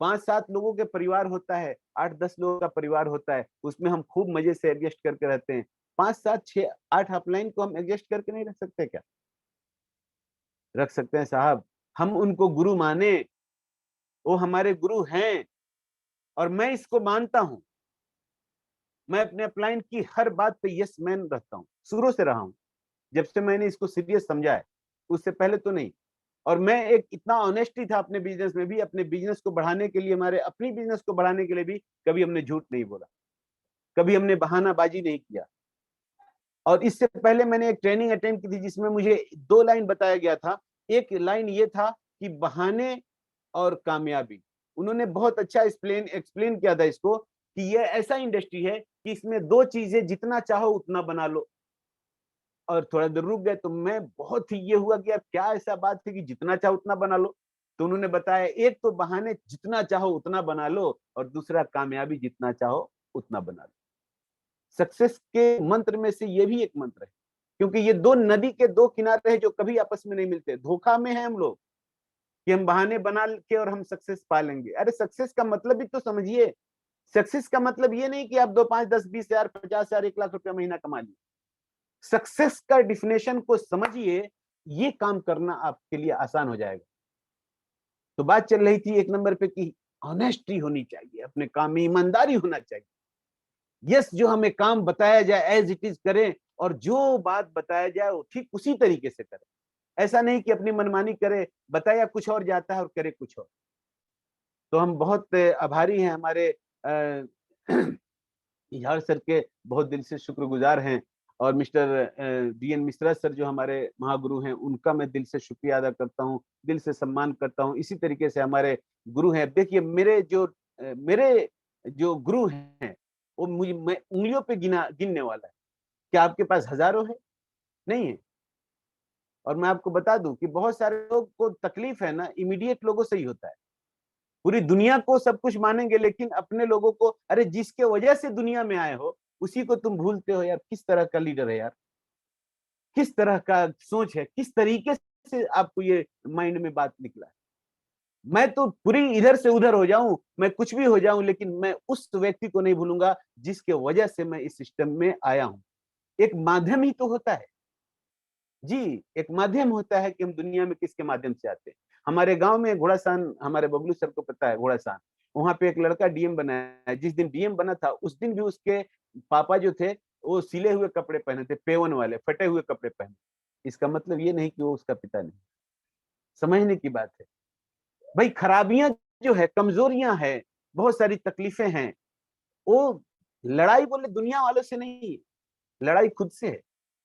5-7 लोगों के परिवार होता है, 8-10 लोगों का परिवार होता है, उसमें हम खूब मजे से एडजस्ट करके रहते हैं। 5-7-6-8 अपलाइन को हम एडजस्ट करके नहीं रख सकते क्या? रख सकते हैं साहब। हम उनको गुरु माने, वो हमारे गुरु हैं और मैं इसको मानता हूं। मैं अपने अपलाइन की हर बात पे यस मैन रहता हूं, शुरू से रहा हूं। जब से मैंने इसको सीरियस समझा है, उससे पहले तो नहीं। और मैं एक इतना ऑनेस्टी था अपने बिजनेस में भी, अपने बिजनेस को बढ़ाने के लिए, हमारे अपनी बिजनेस को बढ़ाने के लिए भी कभी हमने झूठ नहीं बोला, कभी हमने बहानाबाजी नहीं किया। और इससे पहले मैंने एक ट्रेनिंग अटेंड की थी जिसमें मुझे 2 लाइन बताया गया था। एक लाइन ये था कि बहाने और कामयाबी। उन्होंने बहुत अच्छा एक्सप्लेन किया था इसको कि ये ऐसा इंडस्ट्री है कि इसमें 2 चीजें जितना चाहो उतना बना लो। और थोड़ा देर रुक गए तो मैं बहुत ही ये हुआ कि अब क्या ऐसा बात थी कि जितना चाहो उतना बना लो। तो उन्होंने बताया एक तो बहाने जितना चाहो उतना बना लो और दूसरा कामयाबी जितना चाहो उतना बना लो। सक्सेस के मंत्र में से ये भी एक मंत्र है, क्योंकि ये 2 नदी के 2 किनारे हैं जो कभी आपस में नहीं मिलते। धोखा में है हम लोग कि हम बहाने बना के और हम सक्सेस पा लेंगे। अरे सक्सेस का मतलब भी तो समझिए। सक्सेस का मतलब ये नहीं कि आप 2, 5, 10, 20,000, 50,000, 1 लाख रुपया महीना कमा लिए। सक्सेस का डिफिनेशन को समझिए, ये काम करना आपके लिए आसान हो जाएगा। तो बात चल रही थी 1 नंबर पे कि ऑनेस्टी होनी चाहिए, अपने काम में ईमानदारी होना चाहिए। यस, जो हमें काम बताया जाए एज इट इज करें और जो बात बताया जाए वो ठीक उसी तरीके से करें। ऐसा नहीं कि अपनी मनमानी करे, बताया कुछ और जाता है और करे कुछ और। तो हम बहुत आभारी हैं, हमारे इजहार सर के बहुत दिल से शुक्रगुजार हैं। और मिस्टर डीएन मिश्रा सर जो हमारे महागुरु हैं, उनका मैं दिल से शुक्रिया अदा करता हूँ, दिल से सम्मान करता हूँ। इसी तरीके से हमारे गुरु हैं। देखिए मेरे जो गुरु हैं वो मुझे मैं उंगलियों पे गिनने वाला है। क्या आपके पास हजारों है? नहीं है। और मैं आपको बता दूं कि बहुत सारे लोग को तकलीफ है ना, इमीडिएट लोगों से ही होता है। पूरी दुनिया को सब कुछ मानेंगे लेकिन अपने लोगों को, अरे जिसके वजह से दुनिया में आए हो उसी को तुम भूलते हो यार। किस तरह का लीडर है यार, किस तरह का सोच है, किस तरीके से आपको ये माइंड में बात निकला है। मैं तो पूरी इधर से उधर हो जाऊं, मैं कुछ भी हो जाऊं, लेकिन मैं उस व्यक्ति को नहीं भूलूंगा जिसके वजह से मैं इस सिस्टम में आया हूं। एक माध्यम ही तो होता है जी, एक माध्यम होता है कि हम दुनिया में किसके माध्यम से आते हैं। हमारे गांव में घोड़ासान, हमारे बबलू सर को पता है घोड़ासान, वहां पे एक लड़का डीएम बना है। जिस दिन डीएम बना था उस दिन भी उसके पापा जो थे वो सिले हुए कपड़े पहने थे, पेवन वाले फटे हुए कपड़े पहने। इसका मतलब ये नहीं कि वो उसका पिता नहीं। समझने की बात है भाई। खराबियां जो है, कमजोरियां है, बहुत सारी तकलीफें हैं, वो लड़ाई बोले दुनिया वालों से नहीं, लड़ाई खुद से है।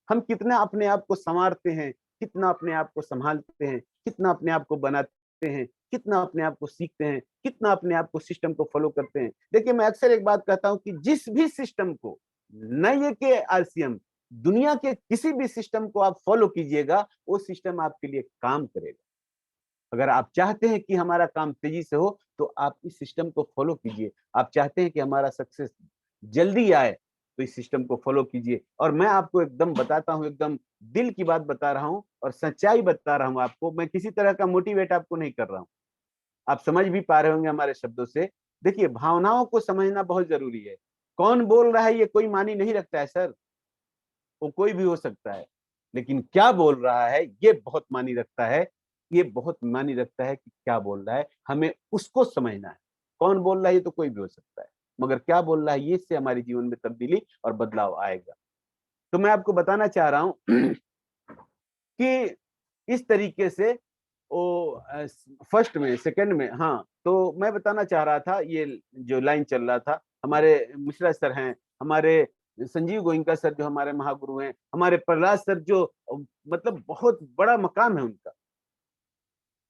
हम कितना अपने आप को संवारते हैं, कितना अपने आप को संभालते हैं, कितना अपने आप को बनाते हैं, कितना अपने आप को सीखते हैं, कितना अपने आप को सिस्टम को फॉलो करते हैं। देखिए मैं अक्सर एक बात कहता हूं कि जिस भी सिस्टम को, न ये के आरसीएम, दुनिया के किसी भी सिस्टम को आप फॉलो कीजिएगा, वो सिस्टम आपके लिए काम करेगा। अगर आप चाहते हैं कि हमारा काम तेजी से हो तो आप इस सिस्टम को फॉलो कीजिए। आप चाहते हैं कि हमारा सक्सेस जल्दी आए तो इस सिस्टम को फॉलो कीजिए। और मैं आपको एकदम बताता हूं, एकदम दिल की बात बता रहा हूं और सच्चाई बता रहा हूं आपको। मैं किसी तरह का मोटिवेट आपको नहीं कर रहा हूं। आप समझ भी पा रहे होंगे हमारे शब्दों से। देखिए भावनाओं को समझना बहुत जरूरी है। कौन बोल रहा है ये कोई मानी नहीं रखता है सर, वो कोई भी हो सकता है, लेकिन क्या बोल रहा है ये बहुत मानी रखता है। ये बहुत मानी रखता है कि क्या बोल रहा है, हमें उसको समझना है। कौन बोल रहा है ये तो कोई भी हो सकता है, मगर क्या बोल रहा है ये से हमारे जीवन में तब्दीली और बदलाव आएगा। तो मैं आपको बताना चाह रहा हूं कि इस तरीके से वो फर्स्ट में सेकंड में, हाँ तो मैं बताना चाह रहा था, ये जो लाइन चल रहा था, हमारे मिश्रा सर हैं, हमारे संजीव गोइंका सर जो हमारे महागुरु हैं, हमारे प्रहलाद सर जो मतलब बहुत बड़ा मकाम है उनका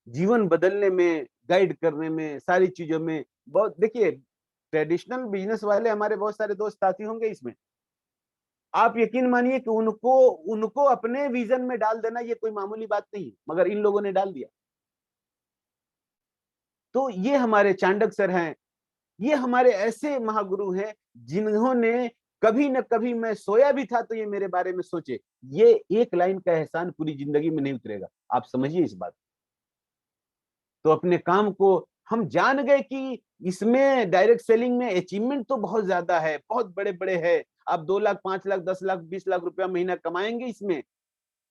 जीवन बदलने में, गाइड करने में, सारी चीजों में बहुत। देखिए ट्रेडिशनल बिजनेस वाले हमारे बहुत सारे दोस्त साथी होंगे इसमें। आप यकीन मानिए कि उनको उनको अपने विजन में डाल देना ये कोई मामूली बात नहीं है, मगर इन लोगों ने डाल दिया। तो ये हमारे चाणक्य सर हैं, ये हमारे ऐसे महागुरु हैं जिन्होंने कभी न कभी मैं सोया भी था तो ये मेरे बारे में सोचे। ये एक लाइन का एहसान पूरी जिंदगी में नहीं उतरेगा, आप समझिए इस बात। तो अपने काम को हम जान गए कि इसमें डायरेक्ट सेलिंग में अचीवमेंट तो बहुत ज्यादा है, बहुत बड़े बड़े है। आप 2 लाख, 5 लाख, 10 लाख, 20 लाख रुपया महीना कमाएंगे, इसमें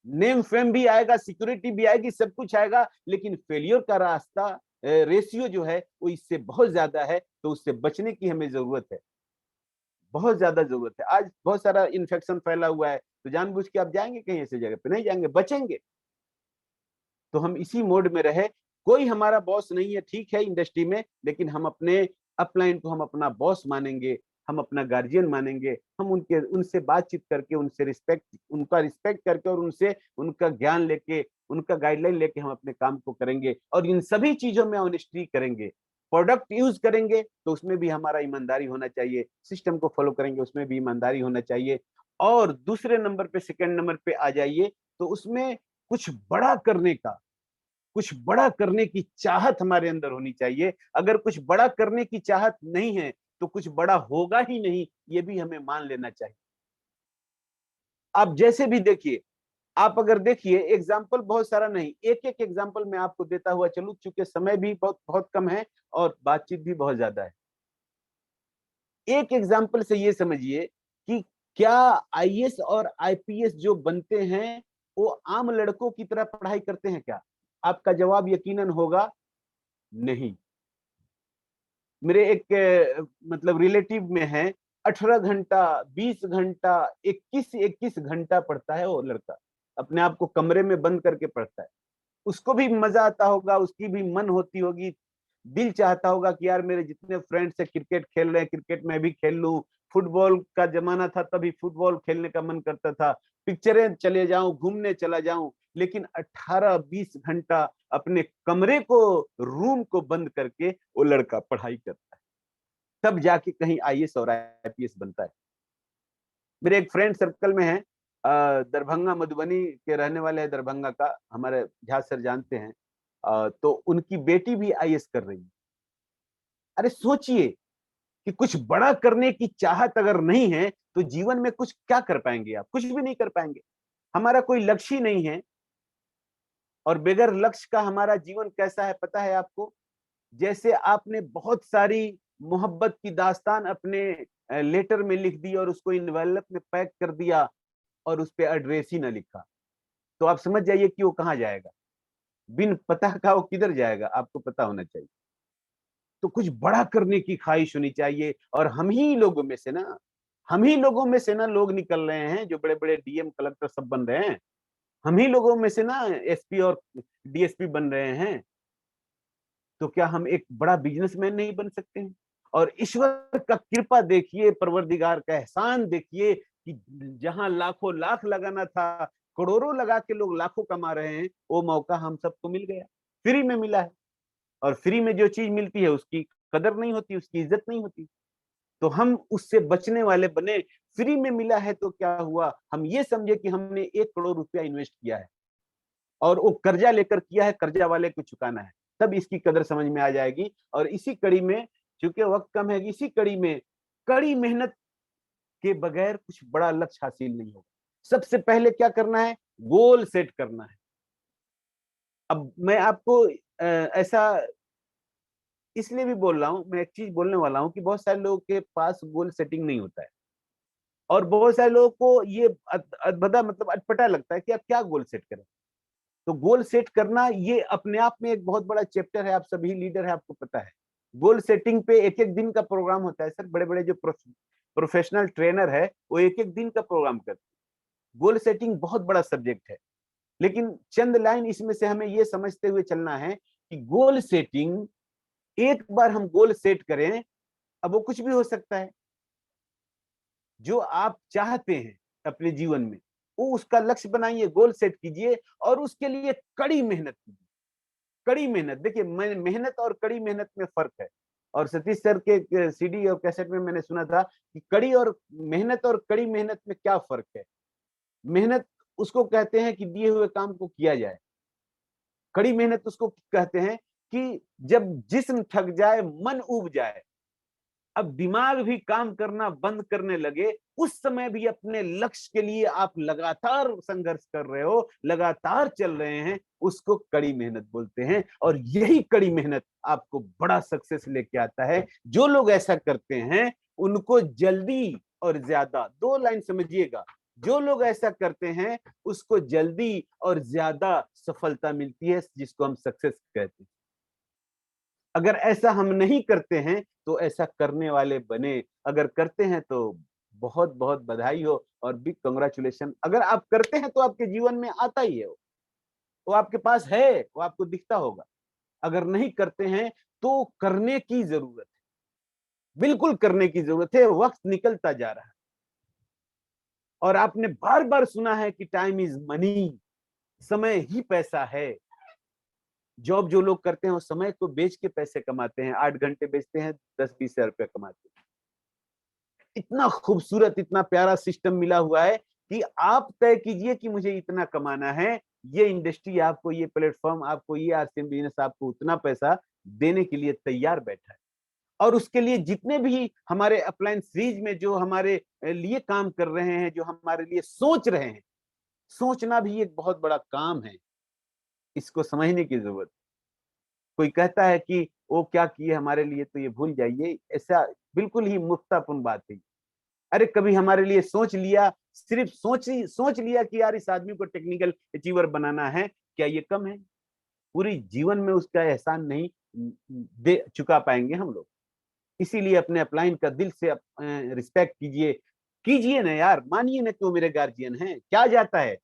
नेम फेम भी आएगा, सिक्योरिटी भी आएगी, सब कुछ आएगा, लेकिन फेलियर का रास्ता, रेशियो जो है वो इससे बहुत ज्यादा है। तो उससे बचने की हमें जरूरत है, बहुत ज्यादा जरूरत है। आज बहुत सारा इन्फेक्शन फैला हुआ है, तो जानबूझ के आप जाएंगे कहीं ऐसी जगह पे? नहीं जाएंगे, बचेंगे। तो हम इसी मोड में रहे। कोई हमारा बॉस नहीं है, ठीक है, इंडस्ट्री में, लेकिन हम अपने अपलाइन को हम अपना बॉस मानेंगे, हम अपना गार्जियन मानेंगे। हम उनसे बातचीत करके, उनका रिस्पेक्ट करके और उनसे उनका ज्ञान लेके, उनका गाइडलाइन लेके हम अपने काम को करेंगे। और इन सभी चीजों में ऑनेस्टी करेंगे। प्रोडक्ट यूज करेंगे तो उसमें भी हमारा ईमानदारी होना चाहिए, सिस्टम को फॉलो करेंगे उसमें भी ईमानदारी होना चाहिए। और दूसरे नंबर पे, सेकंड नंबर पे आ जाइए, तो उसमें कुछ बड़ा करने का, कुछ बड़ा करने की चाहत हमारे अंदर होनी चाहिए। अगर कुछ बड़ा करने की चाहत नहीं है तो कुछ बड़ा होगा ही नहीं, ये भी हमें मान लेना चाहिए। आप जैसे भी देखिए, आप अगर देखिए, एग्जाम्पल बहुत सारा नहीं, एक एक एग्जाम्पल मैं आपको देता हुआ चलूं, चूंकि समय भी बहुत बहुत कम है और बातचीत भी बहुत ज्यादा है। एक एग्जाम्पल से ये समझिए कि क्या आईएएस और आईपीएस जो बनते हैं वो आम लड़कों की तरह पढ़ाई करते हैं क्या? आपका जवाब यकीनन होगा नहीं। मेरे एक मतलब रिलेटिव में है, 18 घंटा, 20 घंटा, 21 घंटा पढ़ता है वो लड़का, अपने आप को कमरे में बंद करके पढ़ता है। उसको भी मजा आता होगा, उसकी भी मन होती होगी, दिल चाहता होगा कि यार मेरे जितने फ्रेंड्स है क्रिकेट खेल रहे हैं, क्रिकेट में भी खेल लूं। फुटबॉल का जमाना था तभी फुटबॉल खेलने का मन करता था, पिक्चरें चले जाऊं, घूमने चला जाऊं। लेकिन 18-20 घंटा अपने कमरे को, रूम को बंद करके वो लड़का पढ़ाई करता है, तब जाके कहीं आईएएस और आईपीएस बनता है। मेरे एक फ्रेंड सर्कल में है, दरभंगा मधुबनी के रहने वाले हैं, दरभंगा का, हमारे झा सर जानते हैं। तो उनकी बेटी भी आईएएस कर रही है। अरे सोचिए कि कुछ बड़ा करने की चाहत अगर नहीं है तो जीवन में कुछ क्या कर पाएंगे? आप कुछ भी नहीं कर पाएंगे। हमारा कोई लक्ष्य ही नहीं है, और बगैर लक्ष्य का हमारा जीवन कैसा है पता है आपको? जैसे आपने बहुत सारी मोहब्बत की दास्तान अपने लेटर में लिख दी और उसको इन्वेलप में पैक कर दिया और उस पे एड्रेस ही ना लिखा, तो आप समझ जाइए कि वो कहाँ जाएगा। बिन पता का वो किधर जाएगा, आपको पता होना चाहिए। तो कुछ बड़ा करने की ख्वाहिश होनी चाहिए। और हम ही लोगों में से ना लोग निकल रहे हैं जो बड़े बड़े डीएम कलेक्टर सब बन रहे हैं। हम ही लोगों में से ना एसपी और डीएसपी बन रहे हैं। तो क्या हम एक बड़ा बिजनेसमैन नहीं बन सकते हैं? और ईश्वर का कृपा देखिए, परवरदिगार का एहसान देखिए कि जहां लाखों लाख लगाना था, करोड़ों लगा के लोग लाखों कमा रहे हैं, वो मौका हम सबको मिल गया, फ्री में मिला है। और फ्री में जो चीज मिलती है उसकी कदर नहीं होती, उसकी इज्जत नहीं होती। तो हम उससे बचने वाले बने। फ्री में मिला है तो क्या हुआ, हम ये समझे कि हमने 1 करोड़ रुपया इन्वेस्ट किया है और वो कर्जा लेकर किया है, कर्जा वाले को चुकाना है, तब इसकी कदर समझ में आ जाएगी। और इसी कड़ी में, चूंकि वक्त कम है, इसी कड़ी में कड़ी मेहनत के बगैर कुछ बड़ा लक्ष्य हासिल नहीं होगा। सबसे पहले क्या करना है? गोल सेट करना है। अब मैं आपको ऐसा इसलिए भी बोल रहा हूं, मैं एक चीज बोलने वाला हूं कि बहुत सारे लोगों के पास गोल सेटिंग नहीं होता है, और बहुत सारे लोगों को ये अदभदा मतलब अटपटा लगता है कि आप क्या गोल सेट करें। तो गोल सेट करना ये अपने आप में एक बहुत बड़ा चैप्टर है। आप सभी लीडर है, आपको पता है गोल सेटिंग पे एक एक दिन का प्रोग्राम होता है सर। बड़े बड़े जो प्रोफेशनल ट्रेनर है वो एक एक दिन का प्रोग्राम करते हैं। गोल सेटिंग बहुत बड़ा सब्जेक्ट है, लेकिन चंद लाइन इसमें से हमें ये समझते हुए चलना है कि गोल सेटिंग, एक बार हम गोल सेट करें, अब वो कुछ भी हो सकता है जो आप चाहते हैं अपने जीवन में, वो उसका लक्ष्य बनाइए, गोल सेट कीजिए और उसके लिए कड़ी मेहनत कीजिए। कड़ी मेहनत, देखिए मेहनत और कड़ी मेहनत में फर्क है। और सतीश सर के सीडी और कैसेट में मैंने सुना था कि कड़ी और कड़ी मेहनत में क्या फर्क है। मेहनत उसको कहते हैं कि दिए हुए काम को किया जाए, कड़ी मेहनत उसको कहते हैं कि जब जिस्म थक जाए, मन ऊब जाए, अब दिमाग भी काम करना बंद करने लगे, उस समय भी अपने लक्ष्य के लिए आप लगातार संघर्ष कर रहे हो, लगातार चल रहे हैं, उसको कड़ी मेहनत बोलते हैं। और यही कड़ी मेहनत आपको बड़ा सक्सेस लेके आता है। जो लोग ऐसा करते हैं उनको जल्दी और ज्यादा, 2 लाइन समझिएगा, जो लोग ऐसा करते हैं उसको जल्दी और ज्यादा सफलता मिलती है, जिसको हम सक्सेस कहते हैं। अगर ऐसा हम नहीं करते हैं तो ऐसा करने वाले बने, अगर करते हैं तो बहुत बहुत बधाई हो और बिग कांग्रेचुलेशन। अगर आप करते हैं तो आपके जीवन में आता ही है, वो आपके पास है, वो आपको दिखता होगा। अगर नहीं करते हैं तो करने की जरूरत है, बिल्कुल करने की जरूरत है। वक्त निकलता जा रहा है और आपने बार बार सुना है कि टाइम इज मनी, समय ही पैसा है। जॉब जो लोग करते हैं वो समय को बेच के पैसे कमाते हैं, 8 घंटे बेचते हैं, 10-20 हजार रुपया कमाते हैं। इतना खूबसूरत, इतना प्यारा सिस्टम मिला हुआ है कि आप तय कीजिए कि मुझे इतना कमाना है। ये इंडस्ट्री आपको, ये प्लेटफॉर्म आपको, ये आरसीएम बिजनेस आपको उतना पैसा देने के लिए तैयार बैठा है। और उसके लिए जितने भी हमारे अप्लायंस सीरीज में जो हमारे लिए काम कर रहे हैं, जो हमारे लिए सोच रहे हैं, सोचना भी एक बहुत बड़ा काम है, इसको समझने की जरूरत। कोई कहता है कि वो क्या किए हमारे लिए तो ये भूल जाइए, ऐसा बिल्कुल ही मूर्खतापूर्ण बात है। अरे कभी हमारे लिए सोच लिया, सिर्फ सोच लिया कि यार इस आदमी को टेक्निकल अचीवर बनाना है, क्या ये कम है? पूरी जीवन में उसका एहसान नहीं दे चुका पाएंगे हम लोग। इसीलिए अपने अपलाइन का दिल से रिस्पेक्ट कीजिए, कीजिए ना यार, मानिए ना कि वो मेरे गार्जियन हैं, क्या जाता है?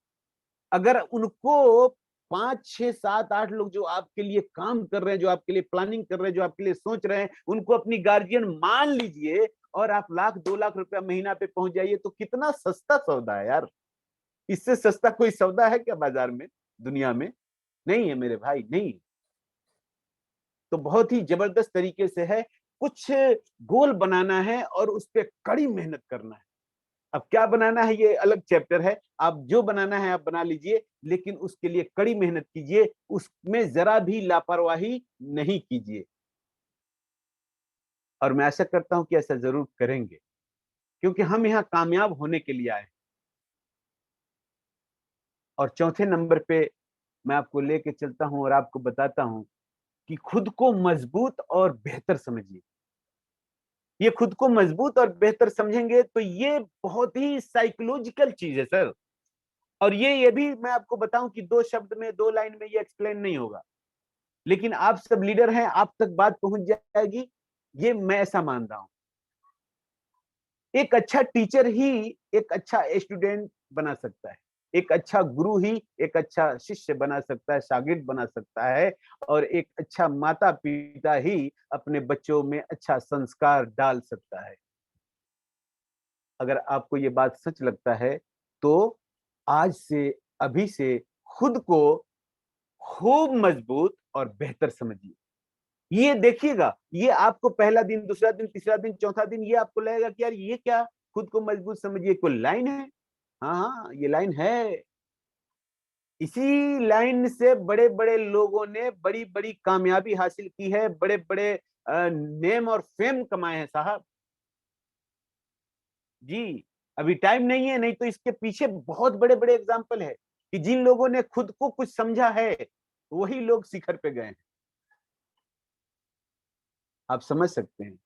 अगर उनको 5, 6, 7, 8 लोग जो आपके लिए काम कर रहे हैं, जो आपके लिए प्लानिंग कर रहे हैं, जो आपके लिए सोच रहे हैं, उनको अपनी गार्जियन मान लीजिए और आप 1,00,000-2,00,000 रुपया महीना पे पहुंच जाइए, तो कितना सस्ता सौदा है यार। इससे सस्ता कोई सौदा है क्या बाजार में, दुनिया में? नहीं है मेरे भाई, नहीं। तो बहुत ही जबरदस्त तरीके से है, कुछ गोल बनाना है और उस पर कड़ी मेहनत करना है। अब क्या बनाना है ये अलग चैप्टर है, आप जो बनाना है आप बना लीजिए, लेकिन उसके लिए कड़ी मेहनत कीजिए, उसमें जरा भी लापरवाही नहीं कीजिए। और मैं आशा करता हूं कि ऐसा जरूर करेंगे, क्योंकि हम यहाँ कामयाब होने के लिए आए। और चौथे नंबर पे मैं आपको लेके चलता हूं और आपको बताता हूं कि खुद को मजबूत और बेहतर समझिए। ये खुद को मजबूत और बेहतर समझेंगे तो ये बहुत ही साइकोलॉजिकल चीज है सर। और ये भी मैं आपको बताऊं कि 2 शब्द में, 2 लाइन में ये एक्सप्लेन नहीं होगा, लेकिन आप सब लीडर हैं, आप तक बात पहुंच जाएगी, ये मैं ऐसा मान रहा हूं। एक अच्छा टीचर ही एक अच्छा स्टूडेंट बना सकता है, एक अच्छा गुरु ही एक अच्छा शिष्य बना सकता है, शागिर्द बना सकता है, और एक अच्छा माता पिता ही अपने बच्चों में अच्छा संस्कार डाल सकता है। अगर आपको ये बात सच लगता है तो आज से, अभी से खुद को खूब मजबूत और बेहतर समझिए। ये देखिएगा, ये आपको पहला दिन, दूसरा दिन, तीसरा दिन, चौथा दिन ये आपको लगेगा कि यार ये क्या, खुद को मजबूत समझिए, कोई लाइन है? हाँ हाँ, ये लाइन है। इसी लाइन से बड़े बड़े लोगों ने बड़ी बड़ी कामयाबी हासिल की है, बड़े बड़े नेम और फेम कमाए हैं साहब जी। अभी टाइम नहीं है, नहीं तो इसके पीछे बहुत बड़े बड़े एग्जाम्पल है कि जिन लोगों ने खुद को कुछ समझा है वही लोग शिखर पे गए हैं। आप समझ सकते हैं।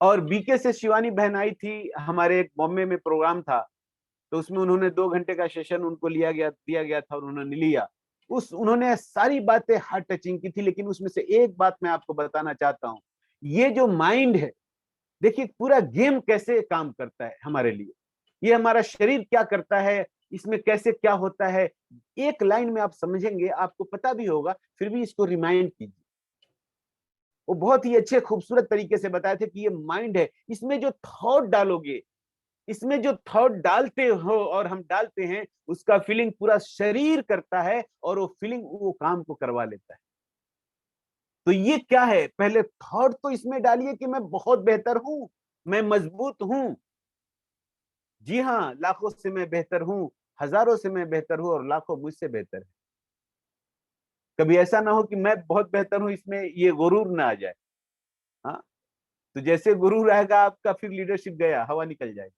और बीके से शिवानी बहन आई थी, हमारे एक बॉम्बे में प्रोग्राम था, तो उसमें उन्होंने 2 घंटे का सेशन उनको दिया गया था और उन्होंने लिया। उन्होंने सारी बातें हार्ट टचिंग की थी, लेकिन उसमें से एक बात मैं आपको बताना चाहता हूं। ये जो माइंड है, देखिए पूरा गेम कैसे काम करता है हमारे लिए, ये हमारा शरीर क्या करता है, इसमें कैसे क्या होता है, एक लाइन में आप समझेंगे, आपको पता भी होगा, फिर भी इसको रिमाइंड कीजिए। वो बहुत ही अच्छे खूबसूरत तरीके से बताए थे कि ये माइंड है, इसमें जो थॉट डालोगे, इसमें जो थॉट डालते हो और हम डालते हैं, उसका फीलिंग पूरा शरीर करता है और वो फीलिंग वो काम को करवा लेता है। तो ये क्या है, पहले थॉट तो इसमें डालिए कि मैं बहुत बेहतर हूं, मैं मजबूत हूं। जी हाँ, लाखों से मैं बेहतर हूं, हजारों से मैं बेहतर हूं और लाखों मुझसे बेहतर है। कभी ऐसा ना हो कि मैं बहुत बेहतर हूं, इसमें ये गुरूर ना आ जाए। हाँ, तो जैसे गुरूर आएगा आपका, फिर लीडरशिप गया, हवा निकल जाएगी।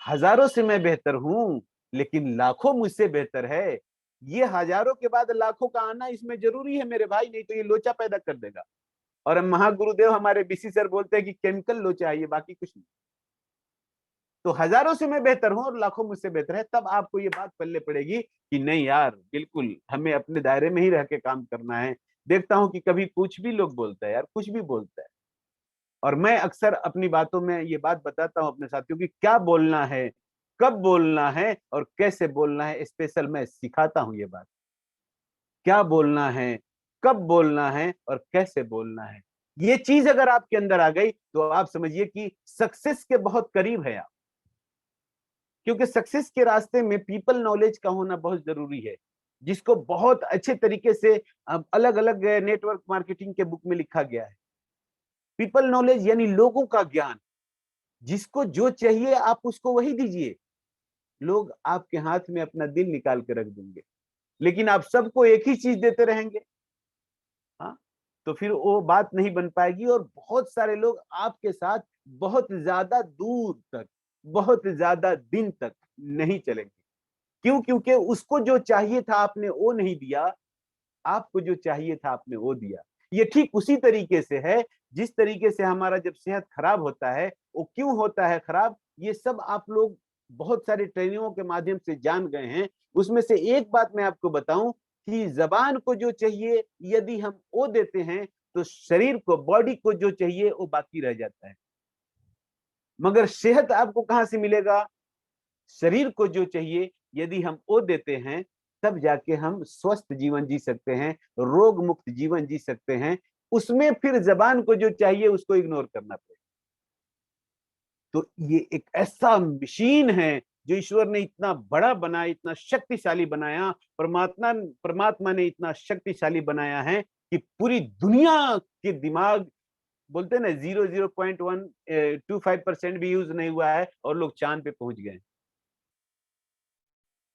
हजारों से मैं बेहतर हूं, लेकिन लाखों मुझसे बेहतर है। ये हजारों के बाद लाखों का आना इसमें जरूरी है मेरे भाई, नहीं तो ये लोचा पैदा कर देगा। और हम महागुरुदेव हमारे बीसी सर बोलते हैं कि केमिकल लोचा है ये, बाकी कुछ नहीं। तो हजारों से मैं बेहतर हूं और लाखों मुझसे बेहतर है, तब आपको ये बात पल्ले पड़ेगी कि नहीं यार, बिल्कुल हमें अपने दायरे में ही रह के काम करना है। देखता हूं कि कभी कुछ भी लोग बोलता है यार, कुछ भी बोलता है, और मैं अक्सर अपनी बातों में ये बात बताता हूं अपने साथियों की, क्या बोलना है, कब बोलना है और कैसे बोलना है, स्पेशल मैं सिखाता हूं ये बात। क्या बोलना है, कब बोलना है और कैसे बोलना है, ये चीज अगर आपके अंदर आ गई तो आप समझिए कि सक्सेस के बहुत करीब है आप। क्योंकि सक्सेस के रास्ते में पीपल नॉलेज का होना बहुत जरूरी है, जिसको बहुत अच्छे तरीके से अलग अलग नेटवर्क मार्केटिंग के बुक में लिखा गया है। पीपल नॉलेज यानी लोगों का ज्ञान, जिसको जो चाहिए आप उसको वही दीजिए, लोग आपके हाथ में अपना दिल निकाल के रख देंगे। लेकिन आप सबको एक ही चीज देते रहेंगे, हाँ, तो फिर वो बात नहीं बन पाएगी, और बहुत सारे लोग आपके साथ बहुत ज्यादा दूर तक, बहुत ज्यादा दिन तक नहीं चलेंगे। क्यों? क्योंकि उसको जो चाहिए था आपने वो नहीं दिया, आपको जो चाहिए था आपने वो दिया। ये ठीक उसी तरीके से है जिस तरीके से हमारा जब सेहत खराब होता है, वो क्यों होता है खराब, ये सब आप लोग बहुत सारे ट्रेनिंगों के माध्यम से जान गए हैं। उसमें से एक बात मैं आपको बताऊं कि जबान को जो चाहिए यदि हम वो देते हैं, तो शरीर को, बॉडी को जो चाहिए वो बाकी रह जाता है। मगर सेहत आपको कहां से मिलेगा? शरीर को जो चाहिए यदि हम वो देते हैं, तब जाके हम स्वस्थ जीवन जी सकते हैं, रोग मुक्त जीवन जी सकते हैं। उसमें फिर जबान को जो चाहिए उसको इग्नोर करना पड़ेगा। तो ये एक ऐसा मशीन है जो ईश्वर ने इतना बड़ा बनाया, इतना शक्तिशाली बनाया, परमात्मा परमात्मा ने इतना शक्तिशाली बनाया है कि पूरी दुनिया के दिमाग, बोलते हैं ना 0.125% भी यूज नहीं हुआ है और लोग चांद पे पहुंच गए।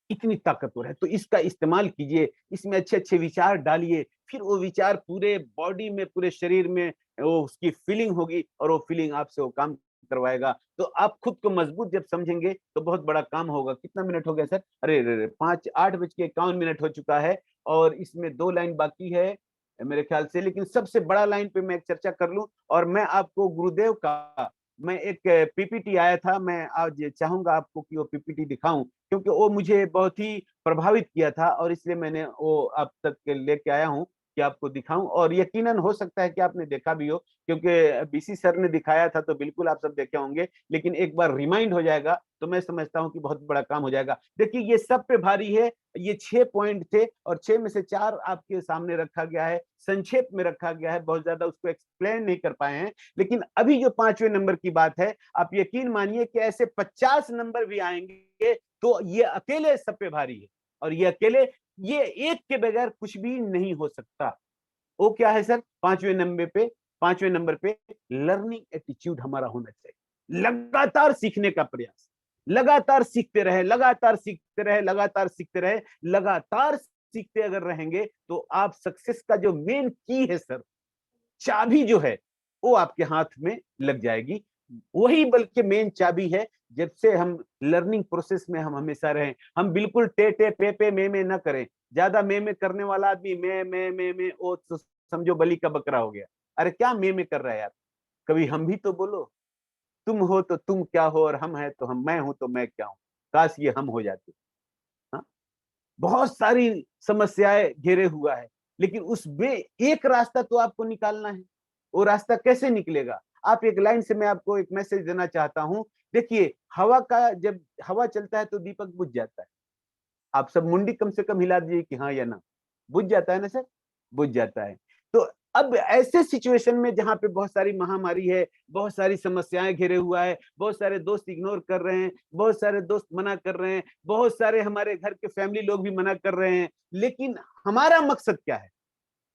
इतनी ताकतवर है, तो इसका इस्तेमाल कीजिए, इसमें अच्छे अच्छे विचार डालिए, फिर वो विचार पूरे बॉडी में, पूरे शरीर में वो उसकी फीलिंग होगी, और वो फीलिंग आपसे वो काम करवाएगा। तो आप खुद को मजबूत जब समझेंगे तो बहुत बड़ा काम होगा। कितना मिनट हो गया सर? अरे अरे 8:51 हो चुका है, और इसमें 2 लाइन बाकी है मेरे ख्याल से। लेकिन सबसे बड़ा लाइन पे मैं एक चर्चा कर लूं, और मैं आपको गुरुदेव का, मैं एक पीपीटी आया था, मैं आज चाहूंगा आपको कि वो पीपीटी दिखाऊं, क्योंकि वो मुझे बहुत ही प्रभावित किया था, और इसलिए मैंने वो आप तक लेके आया हूं कि आपको दिखाऊं। और यकीनन हो सकता है कि आपने देखा भी हो, क्योंकि बीसी सर ने दिखाया था तो बिल्कुल आप सब देखे होंगे, लेकिन एक बार रिमाइंड हो जाएगा तो मैं समझता हूं कि बहुत बड़ा काम हो जाएगा। देखिए ये सब पे भारी है, ये 6 पॉइंट थे, और 6 में से 4 आपके सामने रखा गया है, संक्षेप में रखा गया है, बहुत ज्यादा उसको एक्सप्लेन नहीं कर पाए हैं। लेकिन अभी जो 5वें नंबर की बात है, आप यकीन मानिए कि ऐसे 50 नंबर भी आएंगे तो ये अकेले सब पे भारी है, और ये अकेले, ये एक के बगैर कुछ भी नहीं हो सकता। वो क्या है सर? 5वें नंबर पे लर्निंग एटीट्यूड हमारा होना चाहिए, लगातार सीखने का प्रयास, लगातार सीखते रहे, लगातार सीखते रहे, लगातार सीखते रहे, लगातार सीखते अगर रहेंगे तो आप सक्सेस का जो मेन की है सर, चाबी जो है वो आपके हाथ में लग जाएगी। वही बल्कि मेन चाबी है। जब से हम लर्निंग प्रोसेस में हम हमेशा रहें, हम बिल्कुल टे टे पे पे में ना करें। ज्यादा में करने वाला आदमी में वो तो समझो बलि का बकरा हो गया। अरे क्या में कर रहा है यार, कभी हम भी तो बोलो। तुम हो तो तुम क्या हो, और हम है तो हम, मैं हूं तो मैं क्या हूं। काश ये हम हो जाते। हाँ? बहुत सारी समस्याएं घेरे हुआ है, लेकिन उसमें एक रास्ता तो आपको निकालना है। वो रास्ता कैसे निकलेगा? आप एक लाइन से मैं आपको एक मैसेज देना चाहता हूं। देखिए, हवा का, जब हवा चलता है तो दीपक बुझ जाता है। आप सब मुंडी कम से कम हिला दीजिए कि हाँ या ना। बुझ जाता है ना सर? बुझ जाता है। तो अब ऐसे सिचुएशन में जहां पे बहुत सारी महामारी है, बहुत सारी समस्याएं घेरे हुआ है, बहुत सारे दोस्त इग्नोर कर रहे हैं, बहुत सारे दोस्त मना कर रहे हैं, बहुत सारे हमारे घर के फैमिली लोग भी मना कर रहे हैं, लेकिन हमारा मकसद क्या है,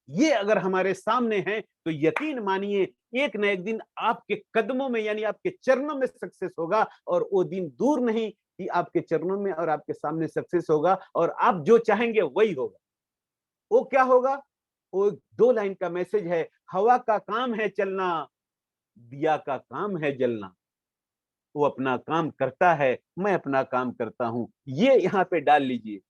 ये अगर हमारे सामने है तो यकीन मानिए एक न एक दिन आपके कदमों में, यानी आपके चरणों में सक्सेस होगा। और वो दिन दूर नहीं कि आपके चरणों में और आपके सामने सक्सेस होगा, और आप जो चाहेंगे वही होगा। वो क्या होगा? वो 2 लाइन का मैसेज है, हवा का काम है चलना, दिया का काम है जलना। वो अपना काम करता है, मैं अपना काम करता हूं, ये यहाँ पे डाल लीजिए।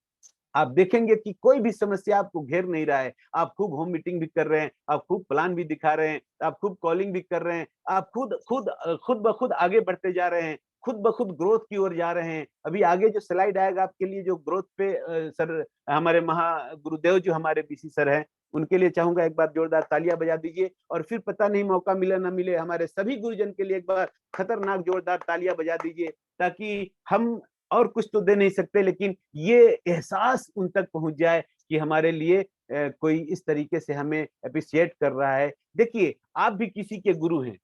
आप देखेंगे कि कोई भी समस्या आपको घेर नहीं रहा है। आप खूब होम मीटिंग भी कर रहे हैं, आप खूब प्लान भी दिखा रहे हैं, आप खूब कॉलिंग भी कर रहे हैं, आप खुद ब खुद आगे बढ़ते जा रहे हैं, खुद ब खुद ग्रोथ की ओर जा रहे हैं। अभी आगे जो स्लाइड आएगा आपके लिए, जो ग्रोथ पे सर हमारे महा गुरुदेव जो हमारे बीसी सर हैं, उनके लिए चाहूंगा एक बार जोरदार तालियां बजा दीजिए। और फिर पता नहीं मौका मिले ना मिले, हमारे सभी गुरुजन के लिए एक बार खतरनाक जोरदार तालियां बजा दीजिए, ताकि हम और कुछ तो दे नहीं सकते, लेकिन ये एहसास उन तक पहुंच जाए कि हमारे लिए कोई इस तरीके से हमें अप्रिशिएट कर रहा है। देखिए, आप भी किसी के गुरु हैं।